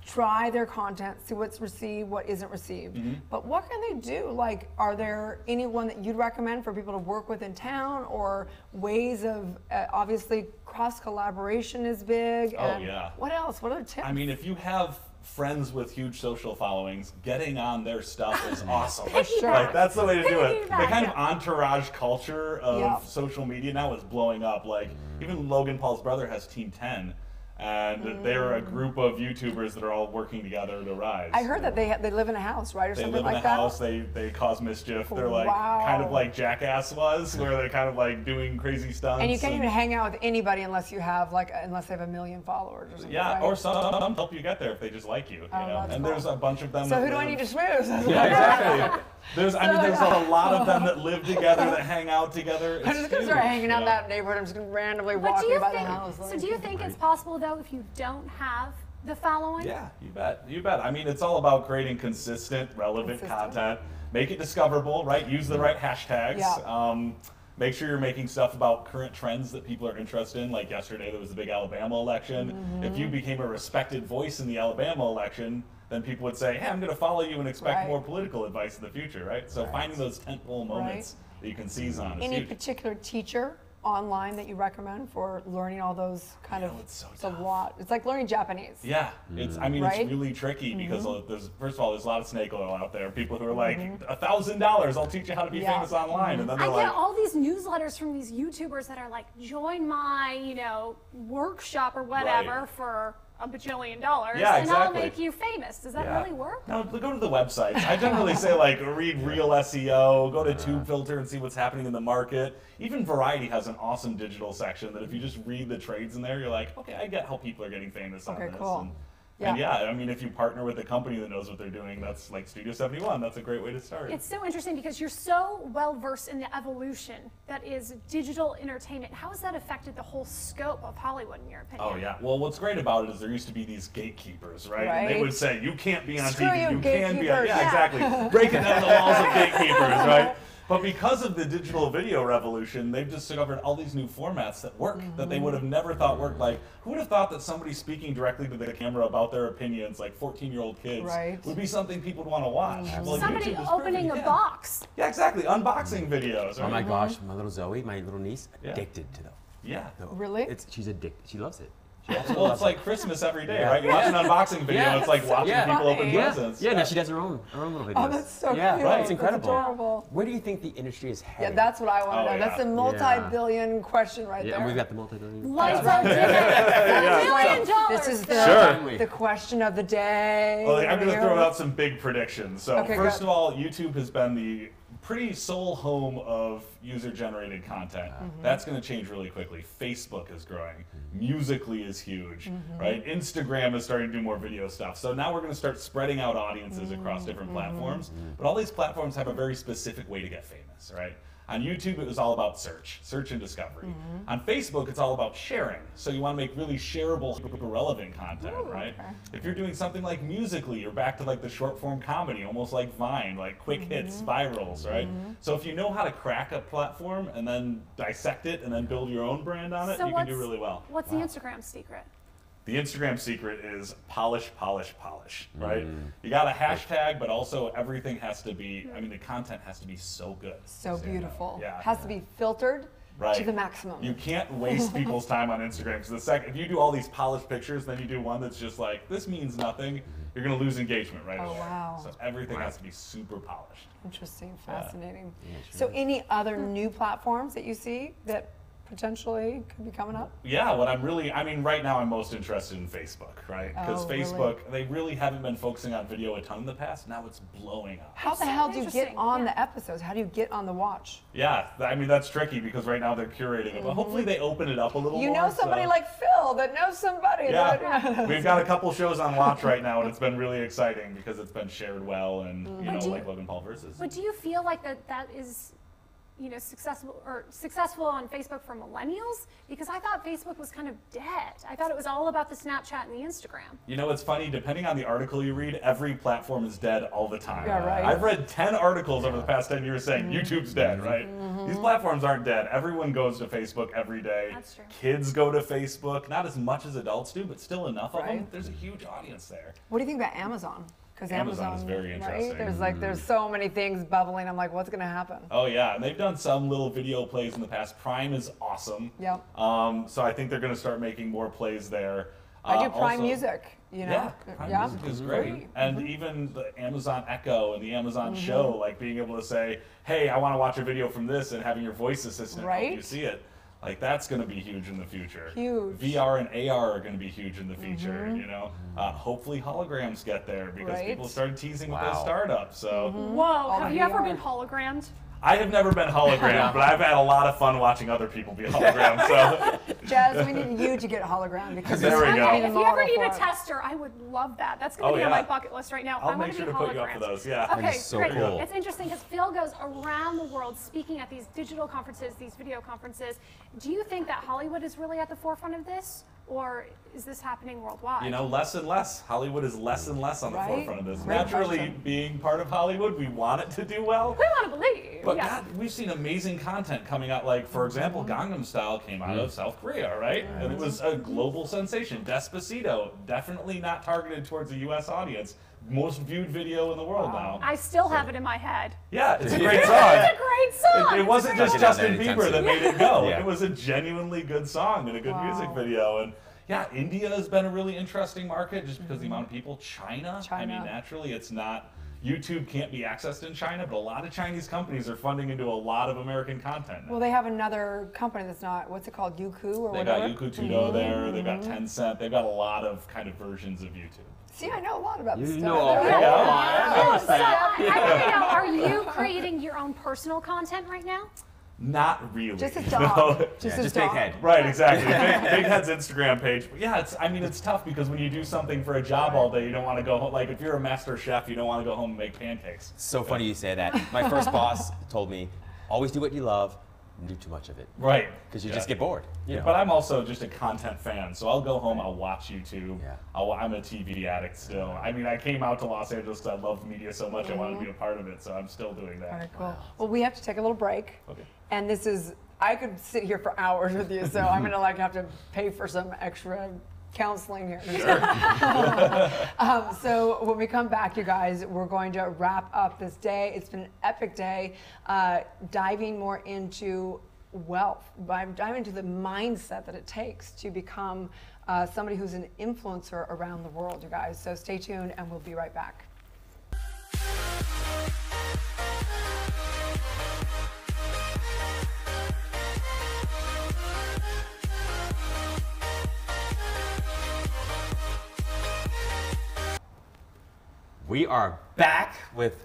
Speaker 1: try their content, see what's received, what isn't received. But what can they do? Like, are there anyone that you'd recommend for people to work with in town, or ways of, obviously cross collaboration is big.
Speaker 4: Oh yeah.
Speaker 1: What else? What other tips?
Speaker 4: I mean, if you have friends with huge social followings, getting on their stuff is awesome.
Speaker 1: Sure.
Speaker 4: Like, that's the way to do it. The kind of entourage culture of social media now is blowing up. Like, even Logan Paul's brother has Team 10. And they're a group of YouTubers that are all working together to rise.
Speaker 1: I heard that they live in a house, right, or something like that?
Speaker 4: They live in a house. They cause mischief. They're like kind of like Jackass was, where they're kind of like doing crazy stunts.
Speaker 1: And you can't even hang out with anybody unless you have unless they have 1 million followers or something.
Speaker 4: Yeah,
Speaker 1: right?
Speaker 4: or some help you get there if they just like you. You know? And
Speaker 1: cool.
Speaker 4: there's a bunch of them.
Speaker 1: So who do I need to schmooze?
Speaker 4: Yeah, exactly. There's a lot of them that live together, that hang out together.
Speaker 1: I'm just gonna start hanging out in that neighborhood. I'm just gonna randomly walk by the house.
Speaker 3: So do you think it's possible though, if you don't have the following?
Speaker 4: Yeah, you bet. You bet. I mean, it's all about creating consistent, relevant content. Make it discoverable, right? Use the right hashtags.
Speaker 1: Yeah.
Speaker 4: Make sure you're making stuff about current trends that people are interested in. Like yesterday, there was the big Alabama election. If you became a respected voice in the Alabama election, then people would say, hey, I'm going to follow you and expect more political advice in the future, right? So finding those tentpole moments that you can seize on is
Speaker 1: Any
Speaker 4: huge.
Speaker 1: particular teacher online that you recommend for learning all those kind of, it's a lot. It's like learning Japanese.
Speaker 4: Yeah, it's it's really tricky because first of all, there's a lot of snake oil out there. People who are like, $1,000, I'll teach you how to be famous online. And then they're
Speaker 3: I get all these newsletters from these YouTubers that are like, join my, workshop or whatever for $1 bajillion, and I'll make you famous. Does that really work?
Speaker 4: No, go to the websites. I generally say read Real SEO, go to TubeFilter and see what's happening in the market. Even Variety has an awesome digital section that if you just read the trades in there, you're like, okay, I get how people are getting famous on this.
Speaker 1: Cool.
Speaker 4: And I mean, if you partner with a company that knows what they're doing, that's like Studio 71, that's a great way to start.
Speaker 3: It's so interesting because you're so well versed in the evolution that is digital entertainment. How has that affected the whole scope of Hollywood, in your opinion?
Speaker 4: Oh yeah, well what's great about it is there used to be these gatekeepers, right? And they would say, you can't be on TV, you can be on, exactly, breaking down the walls of gatekeepers, right? But because of the digital video revolution, they've discovered all these new formats that work, that they would have never thought worked. Like, who would have thought that somebody speaking directly to the camera about their opinions, like 14-year-old kids, would be something people would want to watch? Well,
Speaker 3: somebody opening a box.
Speaker 4: Yeah, exactly. Unboxing videos. Right?
Speaker 2: Oh my gosh, my little Zoe, my little niece, addicted to them.
Speaker 4: Yeah.
Speaker 1: Really?
Speaker 2: She's addicted. She loves it.
Speaker 4: Well, it's like Christmas every day, right? You watch an unboxing video, it's like watching people open presents.
Speaker 2: Yeah, now she does her own little videos.
Speaker 1: Oh, that's so cute.
Speaker 2: Right, it's incredible.
Speaker 1: That's adorable.
Speaker 2: Where do you think the industry is heading?
Speaker 1: Yeah, that's what I want to know. That's a multi-billion question right there.
Speaker 2: Yeah, we've got the multi-billion.
Speaker 3: Lights on $1 million.
Speaker 1: This is the question of the day.
Speaker 4: Well, I'm going to throw out some big predictions. So first
Speaker 1: good.
Speaker 4: of all, YouTube has been the pretty sole home of user-generated content. That's going to change really quickly. Facebook is growing. Musical.ly is huge, right? Instagram is starting to do more video stuff. So now we're going to start spreading out audiences across different platforms. But all these platforms have a very specific way to get famous, right? On YouTube, it was all about search and discovery. On Facebook, it's all about sharing. So you want to make really shareable, relevant content, right? If you're doing something like Musical.ly, you're back to like the short form comedy, almost like Vine, like quick hits, virals, right? So if you know how to crack a platform and then dissect it and then build your own brand on it, you can do really well.
Speaker 3: What's the Instagram secret?
Speaker 4: The Instagram secret is polish, polish, polish, right? You got a hashtag, but also everything has to be, I mean, the content has to be so good.
Speaker 1: So beautiful.
Speaker 4: Yeah.
Speaker 1: Has to be filtered to the maximum.
Speaker 4: You can't waste people's time on Instagram. Because if you do all these polished pictures, then you do one that's just like, this means nothing, you're going to lose engagement right away.
Speaker 1: Wow.
Speaker 4: So everything has to be super polished.
Speaker 1: Interesting, fascinating. So any other new platforms that you see that potentially could be coming up?
Speaker 4: Yeah, right now I'm most interested in Facebook, right? Because Facebook, they really haven't been focusing on video a ton in the past. Now it's blowing up.
Speaker 1: How the hell do you get on the episodes? How do you get on the watch?
Speaker 4: Yeah, I mean, that's tricky because right now they're curating it, but hopefully they open it up a little more.
Speaker 1: You know somebody like Phil that knows somebody.
Speaker 4: Yeah, we've got a couple shows on watch right now, and it's been really exciting because it's been shared well, and like Logan Paul versus.
Speaker 3: But do you feel like that is you know, successful on Facebook for millennials? Because I thought Facebook was kind of dead. I thought it was all about the Snapchat and the Instagram.
Speaker 4: You know, it's funny, depending on the article you read, every platform is dead all the time.
Speaker 1: Yeah, right.
Speaker 4: I've read 10 articles over the past 10 years saying YouTube's dead, right? These platforms aren't dead. Everyone goes to Facebook every day.
Speaker 3: That's true.
Speaker 4: Kids go to Facebook, not as much as adults do, but still enough of them.
Speaker 1: Right.
Speaker 4: There's a huge audience there.
Speaker 1: What do you think about Amazon? Because
Speaker 4: Amazon is very interesting.
Speaker 1: Right? There's so many things bubbling. I'm like, what's going to happen?
Speaker 4: Oh yeah, and they've done some little video plays in the past. Prime is awesome.
Speaker 1: Yep.
Speaker 4: So I think they're going to start making more plays there.
Speaker 1: I do Prime
Speaker 4: also,
Speaker 1: Music, you know?
Speaker 4: Yeah, Prime Music is great. And even the Amazon Echo and the Amazon Show, like being able to say, hey, I want to watch a video from this, and having your voice assistant help you see it. Like, that's going to be huge in the future.
Speaker 1: Huge.
Speaker 4: VR and AR are going to be huge in the future, you know? Hopefully holograms get there, because people started teasing with those startups. So.
Speaker 3: Whoa, have you ever been hologrammed?
Speaker 4: I have never been hologrammed, but I've had a lot of fun watching other people be hologrammed. So.
Speaker 1: Jazz, we need you to get hologram because
Speaker 4: there we go.
Speaker 3: If you ever need a tester, I would love that. That's going to be on my bucket list right now.
Speaker 4: I'll make sure to put you up for those. Yeah.
Speaker 3: Okay,
Speaker 2: so
Speaker 3: great.
Speaker 2: cool.
Speaker 3: It's interesting because Phil goes around the world speaking at these digital conferences, these video conferences. Do you think that Hollywood is really at the forefront of this? Or is this happening worldwide?
Speaker 4: You know, less and less. Hollywood is less and less on the forefront of this.
Speaker 1: Great
Speaker 4: Naturally,
Speaker 1: question.
Speaker 4: being part of Hollywood, we want it to do well.
Speaker 3: We want to believe.
Speaker 4: But God, we've seen amazing content coming out. Like, for example, Gangnam Style came out of South Korea, right? And it was a global sensation. Despacito, definitely not targeted towards a U.S. audience. Most viewed video in the world now.
Speaker 3: I still have it in my head.
Speaker 4: Yeah, it's a great song.
Speaker 3: It's a great song.
Speaker 4: It wasn't just Justin Bieber that made it go.
Speaker 2: Yeah.
Speaker 4: It was a genuinely good song and a good music video. And yeah, India has been a really interesting market just because the amount of people. China. I mean, naturally, it's not. YouTube can't be accessed in China, but a lot of Chinese companies are funding into a lot of American content now.
Speaker 1: Well, they have another company that's not, what's it called, Youku or whatever?
Speaker 4: They've got Youku Tudo there. They've got Tencent. They've got a lot of kind of versions of YouTube.
Speaker 1: See, I know a lot about this stuff.
Speaker 2: You know a whole lot.
Speaker 3: So, I want to know, are you creating your own personal content right now?
Speaker 4: Not really.
Speaker 1: Just a dog.
Speaker 2: Just Big Head.
Speaker 4: Right, exactly. Big Head's Instagram page. But yeah, it's tough because when you do something for a job all day, you don't want to go home. Like if you're a master chef, you don't want to go home and make pancakes.
Speaker 2: So funny you say that. My first boss told me, always do what you love and do too much of it.
Speaker 4: Right.
Speaker 2: Because you just get bored. You know?
Speaker 4: But I'm also just a content fan, so I'll go home, I'll watch YouTube. I'm a TV addict still. I mean, I came out to Los Angeles because I loved media so much, I wanted to be a part of it, so I'm still doing that.
Speaker 1: All right, cool. Well, we have to take a little break.
Speaker 4: Okay.
Speaker 1: And this is, I could sit here for hours with you, so I'm gonna have to pay for some extra counseling here.
Speaker 4: Sure.
Speaker 1: So when we come back, you guys, we're going to wrap up this day. It's been an epic day, diving more into wealth, diving into the mindset that it takes to become somebody who's an influencer around the world, you guys. So stay tuned and we'll be right back.
Speaker 2: We are back with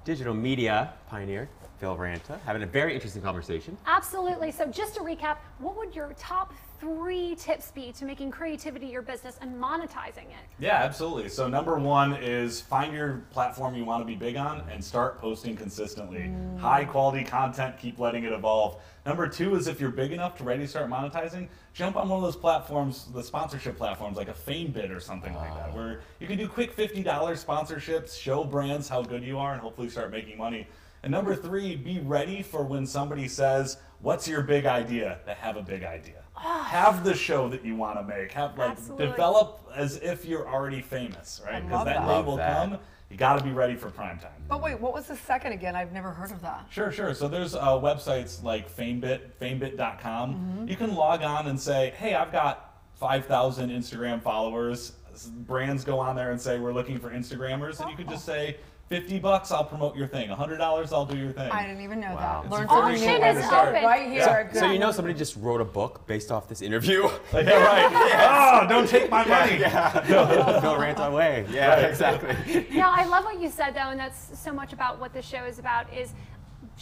Speaker 2: digital media pioneer Phil Ranta, having a very interesting conversation.
Speaker 3: Absolutely. So just to recap, what would your top 3 tips be to making creativity your business and monetizing it?
Speaker 4: Yeah, absolutely. So number 1 is find your platform you want to be big on and start posting consistently. High quality content, keep letting it evolve. Number 2 is if you're big enough to ready to start monetizing, jump on one of those platforms, the sponsorship platforms like a FameBit or something like that, where you can do quick $50 sponsorships, show brands how good you are, and hopefully start making money. And number 3, be ready for when somebody says, what's your big idea? To have a big idea. Have the show that you want to make. Have develop as if you're already famous, right? Because that day will come. You got to be ready for prime time.
Speaker 1: But wait, what was the second again? I've never heard of that.
Speaker 4: Sure. So there's websites like FameBit, famebit.com. You can log on and say, hey, I've got 5,000 Instagram followers. Brands go on there and say, we're looking for Instagrammers. And you could just say, $50, I'll promote your thing. $100, I'll do your thing.
Speaker 1: I didn't even know that.
Speaker 4: Learn something new
Speaker 3: way to start.
Speaker 1: Right here.
Speaker 2: So you know somebody just wrote a book based off this interview?
Speaker 4: Yeah, right. Oh, don't take my money.
Speaker 2: Phil Ranta away. Yeah, exactly.
Speaker 3: Yeah, I love what you said though, and that's so much about what the show is about, is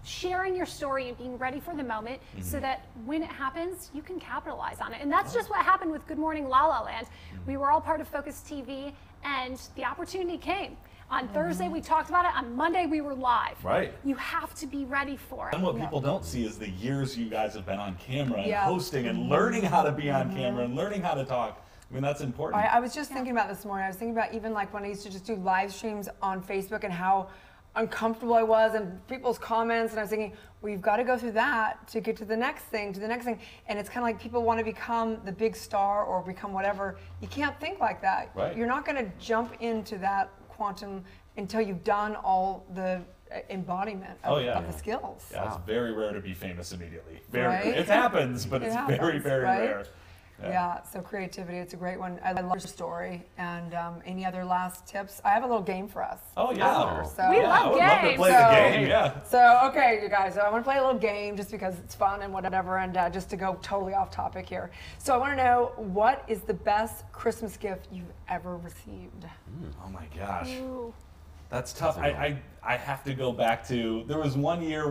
Speaker 3: sharing your story and being ready for the moment so that when it happens, you can capitalize on it. And that's just what happened with Good Morning LaLa Land. We were all part of Focus TV, and the opportunity came. On Thursday, we talked about it. On Monday, we were live.
Speaker 4: Right.
Speaker 3: You have to be ready for it.
Speaker 4: And what people don't see is the years you guys have been on camera and hosting and learning how to be on camera and learning how to talk. I mean, that's important.
Speaker 1: I was just thinking about this morning. I was thinking about even like when I used to just do live streams on Facebook and how uncomfortable I was and people's comments, and I was thinking, well, you've got to go through that to get to the next thing, and it's kind of like people want to become the big star or become whatever. You can't think like that.
Speaker 4: Right.
Speaker 1: You're not going to jump into that quantum until you've done all the embodiment of the skills.
Speaker 4: Yeah, it's very rare to be famous immediately.
Speaker 1: Right?
Speaker 4: It happens, but it's very, very rare.
Speaker 1: Yeah, so creativity, it's a great one. I love your story. And any other last tips? I have a little game for us.
Speaker 4: Oh, yeah.
Speaker 1: So,
Speaker 3: we love games.
Speaker 4: Love to play the game, yeah.
Speaker 1: So, okay, you guys, so I want to play a little game just because it's fun and whatever, and just to go totally off topic here. So I want to know, what is the best Christmas gift you've ever received?
Speaker 4: Oh my gosh.
Speaker 3: Ooh.
Speaker 4: That's tough. I have to go back to, there was one year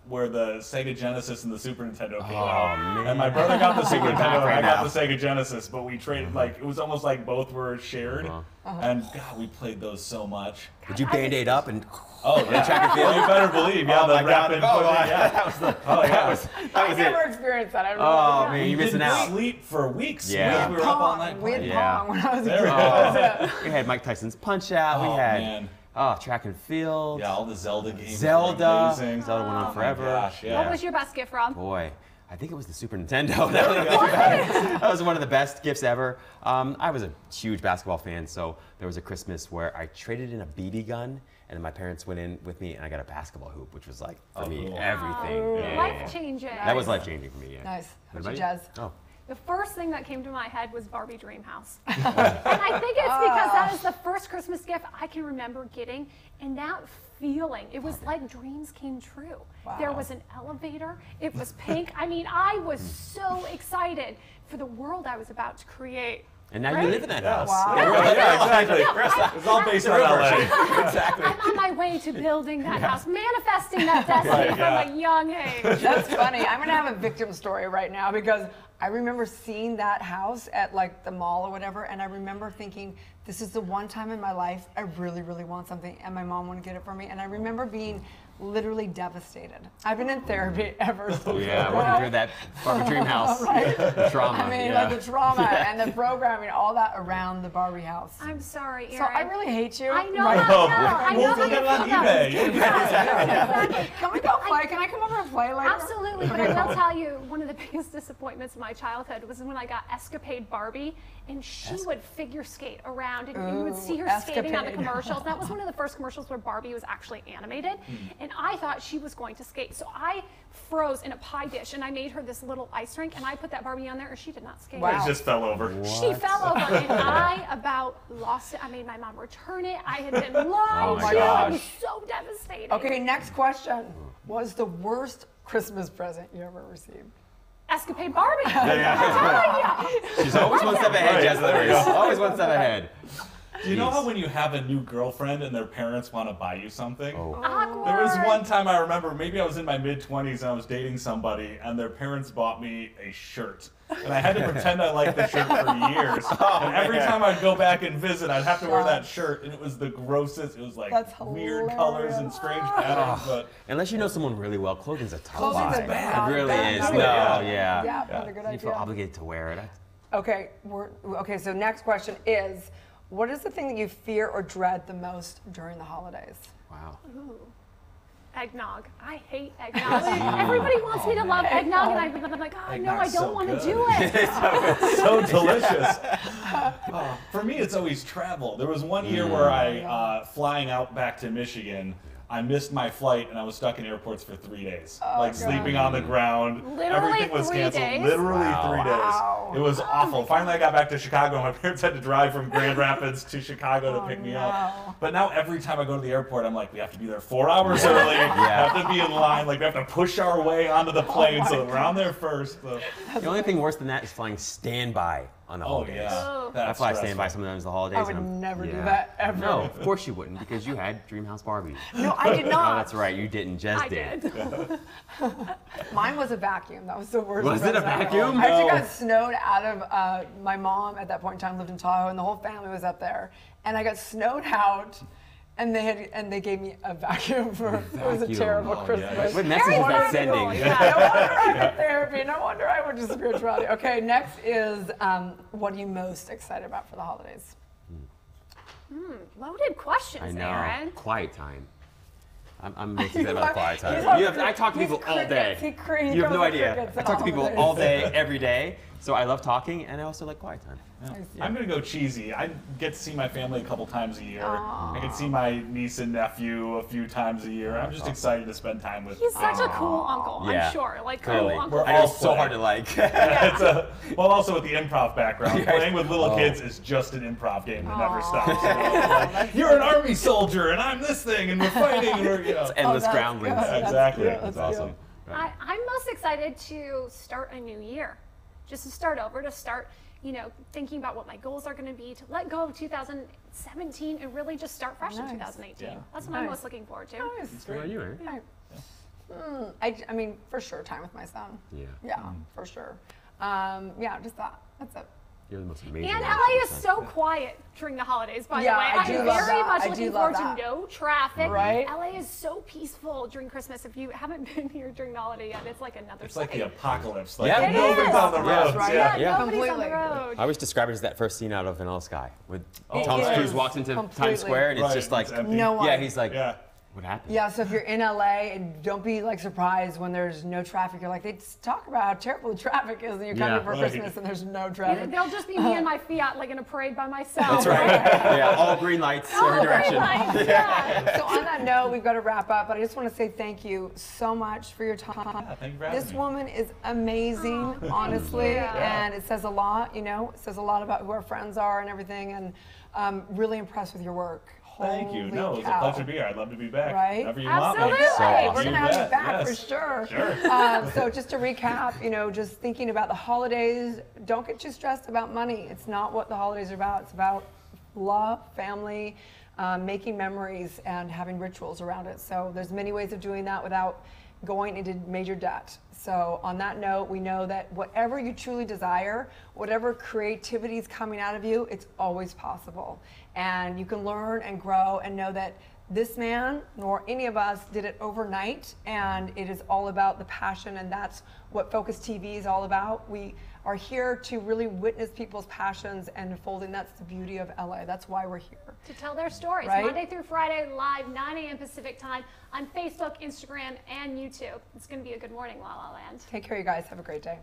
Speaker 4: where the Sega Genesis and the Super Nintendo came out.
Speaker 2: Man.
Speaker 4: And my brother got the Super Nintendo and I got the Sega Genesis, but we traded, like, it was almost like both were shared. And God, we played those so much.
Speaker 2: Did you Band-Aid up and
Speaker 4: track and field? You better believe, the rapid
Speaker 2: that was the, that was
Speaker 1: I never experienced that. I don't know.
Speaker 2: Oh, man, you're missing out.
Speaker 4: Sleep for weeks.
Speaker 2: Yeah.
Speaker 4: We were up all night.
Speaker 1: We had pong when I was a kid.
Speaker 2: We had Mike Tyson's Punch-Out. We had track and field.
Speaker 4: Yeah, all the Zelda games.
Speaker 2: Zelda went on forever.
Speaker 4: Gosh, yeah.
Speaker 3: What was your best gift, Rob?
Speaker 2: Boy, I think it was the Super Nintendo. That was one of the best gifts ever. I was a huge basketball fan, so there was a Christmas where I traded in a BB gun, and my parents went in with me, and I got a basketball hoop, which was like, for me, everything.
Speaker 3: Life-changing.
Speaker 2: That was life-changing for me, yeah.
Speaker 1: Nice.
Speaker 2: What
Speaker 1: What'd
Speaker 2: about
Speaker 1: you, Jazz?
Speaker 2: Oh.
Speaker 3: The first thing that came to my head was Barbie Dreamhouse. And I think it's because that is the first Christmas gift I can remember getting, and that feeling, it was like dreams came true.
Speaker 1: Wow.
Speaker 3: There was an elevator, it was pink. I mean, I was so excited for the world I was about to create.
Speaker 2: And now you live in that house.
Speaker 1: Wow.
Speaker 4: Yeah, exactly. It's all based on LA.
Speaker 2: Exactly.
Speaker 3: I'm on my way to building that house, manifesting that destiny from a young age.
Speaker 1: That's funny. I'm going to have a victim story right now because I remember seeing that house at like the mall or whatever, and I remember thinking, this is the one time in my life I really, really want something, and my mom wouldn't get it for me. And I remember being literally devastated. I've been in therapy ever since.
Speaker 2: Oh yeah, working through that Barbie dream house.
Speaker 1: Right?
Speaker 2: The trauma.
Speaker 1: I mean, like the trauma and the programming, all that around the Barbie house.
Speaker 3: I'm sorry, Erin.
Speaker 1: So I really hate you.
Speaker 3: I know,
Speaker 1: Right.
Speaker 3: I know how you
Speaker 4: Get
Speaker 3: feel
Speaker 4: on
Speaker 3: about
Speaker 4: eBay.
Speaker 3: this. Exactly.
Speaker 1: Can we go play? Can I come over and play later?
Speaker 3: Absolutely, but I will tell you, one of the biggest disappointments of my childhood was when I got Escapade Barbie, and she would figure skate around, and you would see her skating on the commercials. That was one of the first commercials where Barbie was actually animated, and I thought she was going to skate. So I froze in a pie dish, and I made her this little ice rink, and I put that Barbie on there, and she did not skate.
Speaker 4: It just fell over.
Speaker 3: She fell over, and I about lost it. I made my mom return it. I had been lied to. I was so devastated.
Speaker 1: Okay, next question. What was the worst Christmas present you ever received?
Speaker 3: Escapade Barbie.
Speaker 2: She's always one step ahead, Jess. Always one step ahead.
Speaker 4: Do you know how when you have a new girlfriend and their parents want to buy you something?
Speaker 3: Awkward.
Speaker 4: There was one time I remember, maybe I was in my mid-20s and I was dating somebody, and their parents bought me a shirt. And I had to pretend I liked the shirt for years. And every time I'd go back and visit, I'd have to wear that shirt, and it was the grossest. It was like weird colors and strange patterns. But
Speaker 2: unless you know someone really well, clothing's a tough
Speaker 1: Clothing's
Speaker 2: buy.
Speaker 1: a bad.
Speaker 2: It really is.
Speaker 1: Bad.
Speaker 2: No,
Speaker 1: Yeah,
Speaker 2: yeah.
Speaker 1: not a good idea.
Speaker 2: You feel obligated to wear it.
Speaker 1: Okay, okay. So next question is, what is the thing that you fear or dread the most during the holidays?
Speaker 2: Wow.
Speaker 3: Ooh. Eggnog. I hate eggnog. Everybody wants me to love eggnog, and I'm like, oh no, I don't want to do it.
Speaker 4: It's so delicious. For me, it's always travel. There was one year where I, flying out back to Michigan, I missed my flight and I was stuck in airports for 3 days. Sleeping on the ground.
Speaker 3: Literally
Speaker 4: Everything was
Speaker 3: 3
Speaker 4: canceled.
Speaker 3: days?
Speaker 4: Literally 3 days. It was awful. Finally, I got back to Chicago. My parents had to drive from Grand Rapids to Chicago to pick me up. But now every time I go to the airport, I'm like, we have to be there 4 hours early. We have to be in line. Like, we have to push our way onto the plane so that we're on there first. So.
Speaker 2: The only thing worse than that is flying standby on the holidays.
Speaker 4: Yeah.
Speaker 2: That's why I stand by sometimes the holidays.
Speaker 1: I would never do that, ever.
Speaker 2: No, of course you wouldn't, because you had Dreamhouse Barbie.
Speaker 1: No, I did not.
Speaker 2: Oh, that's right, you didn't. Jess did.
Speaker 1: Mine was a vacuum. That was the worst.
Speaker 2: Was it a vacuum?
Speaker 1: I actually got snowed out of, my mom at that point in time lived in Tahoe, and the whole family was up there. And I got snowed out. And they gave me a vacuum for it was a terrible Christmas.
Speaker 2: What message is that sending?
Speaker 1: Yeah. No wonder I went therapy. No wonder I went to spirituality. Okay, next is what are you most excited about for the holidays?
Speaker 3: Loaded questions,
Speaker 2: I know.
Speaker 3: Aaron.
Speaker 2: Quiet time. I'm most excited about quiet time. I talk to people all day. You have no idea. I talk to people all day, every day. So I love talking, and I also like quiet time.
Speaker 4: Yeah. I'm gonna go cheesy. I get to see my family a couple times a year. I get to see my niece and nephew a few times a year. I'm just excited to spend time with.
Speaker 3: He's such a cool uncle. I'm sure, like cool uncle.
Speaker 4: We're all
Speaker 2: so hard to like.
Speaker 4: Well, also with the improv background, playing with little kids is just an improv game that never stops. Like, you're an army soldier, and I'm this thing, and we're fighting. And we're,
Speaker 2: It's endless groundlings.
Speaker 4: Exactly.
Speaker 2: That's awesome.
Speaker 3: Right. I'm most excited to start a new year. Just to start over, to start, thinking about what my goals are going to be, to let go of 2017 and really just start fresh in 2018. Yeah. That's what I'm most looking forward to.
Speaker 1: Nice.
Speaker 2: What about you, Aaron?
Speaker 1: I mean, for sure, time with my son. Yeah, for sure. Just that. That's it.
Speaker 2: You're the most amazing.
Speaker 3: And LA is so quiet during the holidays, by the way. I'm very much looking forward to no traffic.
Speaker 1: Right.
Speaker 3: LA is so peaceful during Christmas. If you haven't been here during the holiday yet, it's like another
Speaker 4: It's like
Speaker 3: city.
Speaker 4: the apocalypse. Like
Speaker 3: It
Speaker 4: nobody's
Speaker 3: is.
Speaker 4: on the road.
Speaker 3: Yeah, nobody's on the road.
Speaker 2: I always describe it as that first scene out of Vanilla Sky, with Tom
Speaker 1: is.
Speaker 2: Cruise walks into Times Square, and it's just like,
Speaker 1: no one.
Speaker 2: yeah, he's like, what happened?
Speaker 1: Yeah, so if you're in LA, and don't be like surprised when there's no traffic. You're like, they talk about how terrible the traffic is, and you're coming for Christmas and there's no traffic.
Speaker 3: There'll just be me and my Fiat like in a parade by myself.
Speaker 2: That's right. Yeah, all green lights, every direction.
Speaker 1: So on that note, we've got to wrap up, but I just want to say thank you so much for your time.
Speaker 4: Thank you for having
Speaker 1: This
Speaker 4: me.
Speaker 1: woman is amazing, honestly, and it says a lot, it says a lot about who our friends are and everything, and I'm really impressed with your work.
Speaker 4: Thank you. No, it was a pleasure to be here. I'd love to be back.
Speaker 1: Right?
Speaker 4: Whenever you
Speaker 1: Absolutely.
Speaker 4: want me.
Speaker 2: So awesome.
Speaker 1: We're going to have you back for sure.
Speaker 4: Sure.
Speaker 1: So just to recap, just thinking about the holidays, don't get too stressed about money. It's not what the holidays are about. It's about love, family, making memories, and having rituals around it. So there's many ways of doing that without going into major debt. So on that note, we know that whatever you truly desire, whatever creativity is coming out of you, it's always possible. And you can learn and grow and know that this man, nor any of us, did it overnight, and it is all about the passion, and that's what Focus TV is all about. We are here to really witness people's passions and unfolding. That's the beauty of LA. That's why we're here.
Speaker 3: To tell their stories,
Speaker 1: Right?
Speaker 3: Monday through Friday, live, 9 a.m. Pacific time on Facebook, Instagram, and YouTube. It's going to be a good morning, La La Land.
Speaker 1: Take care, you guys. Have a great day.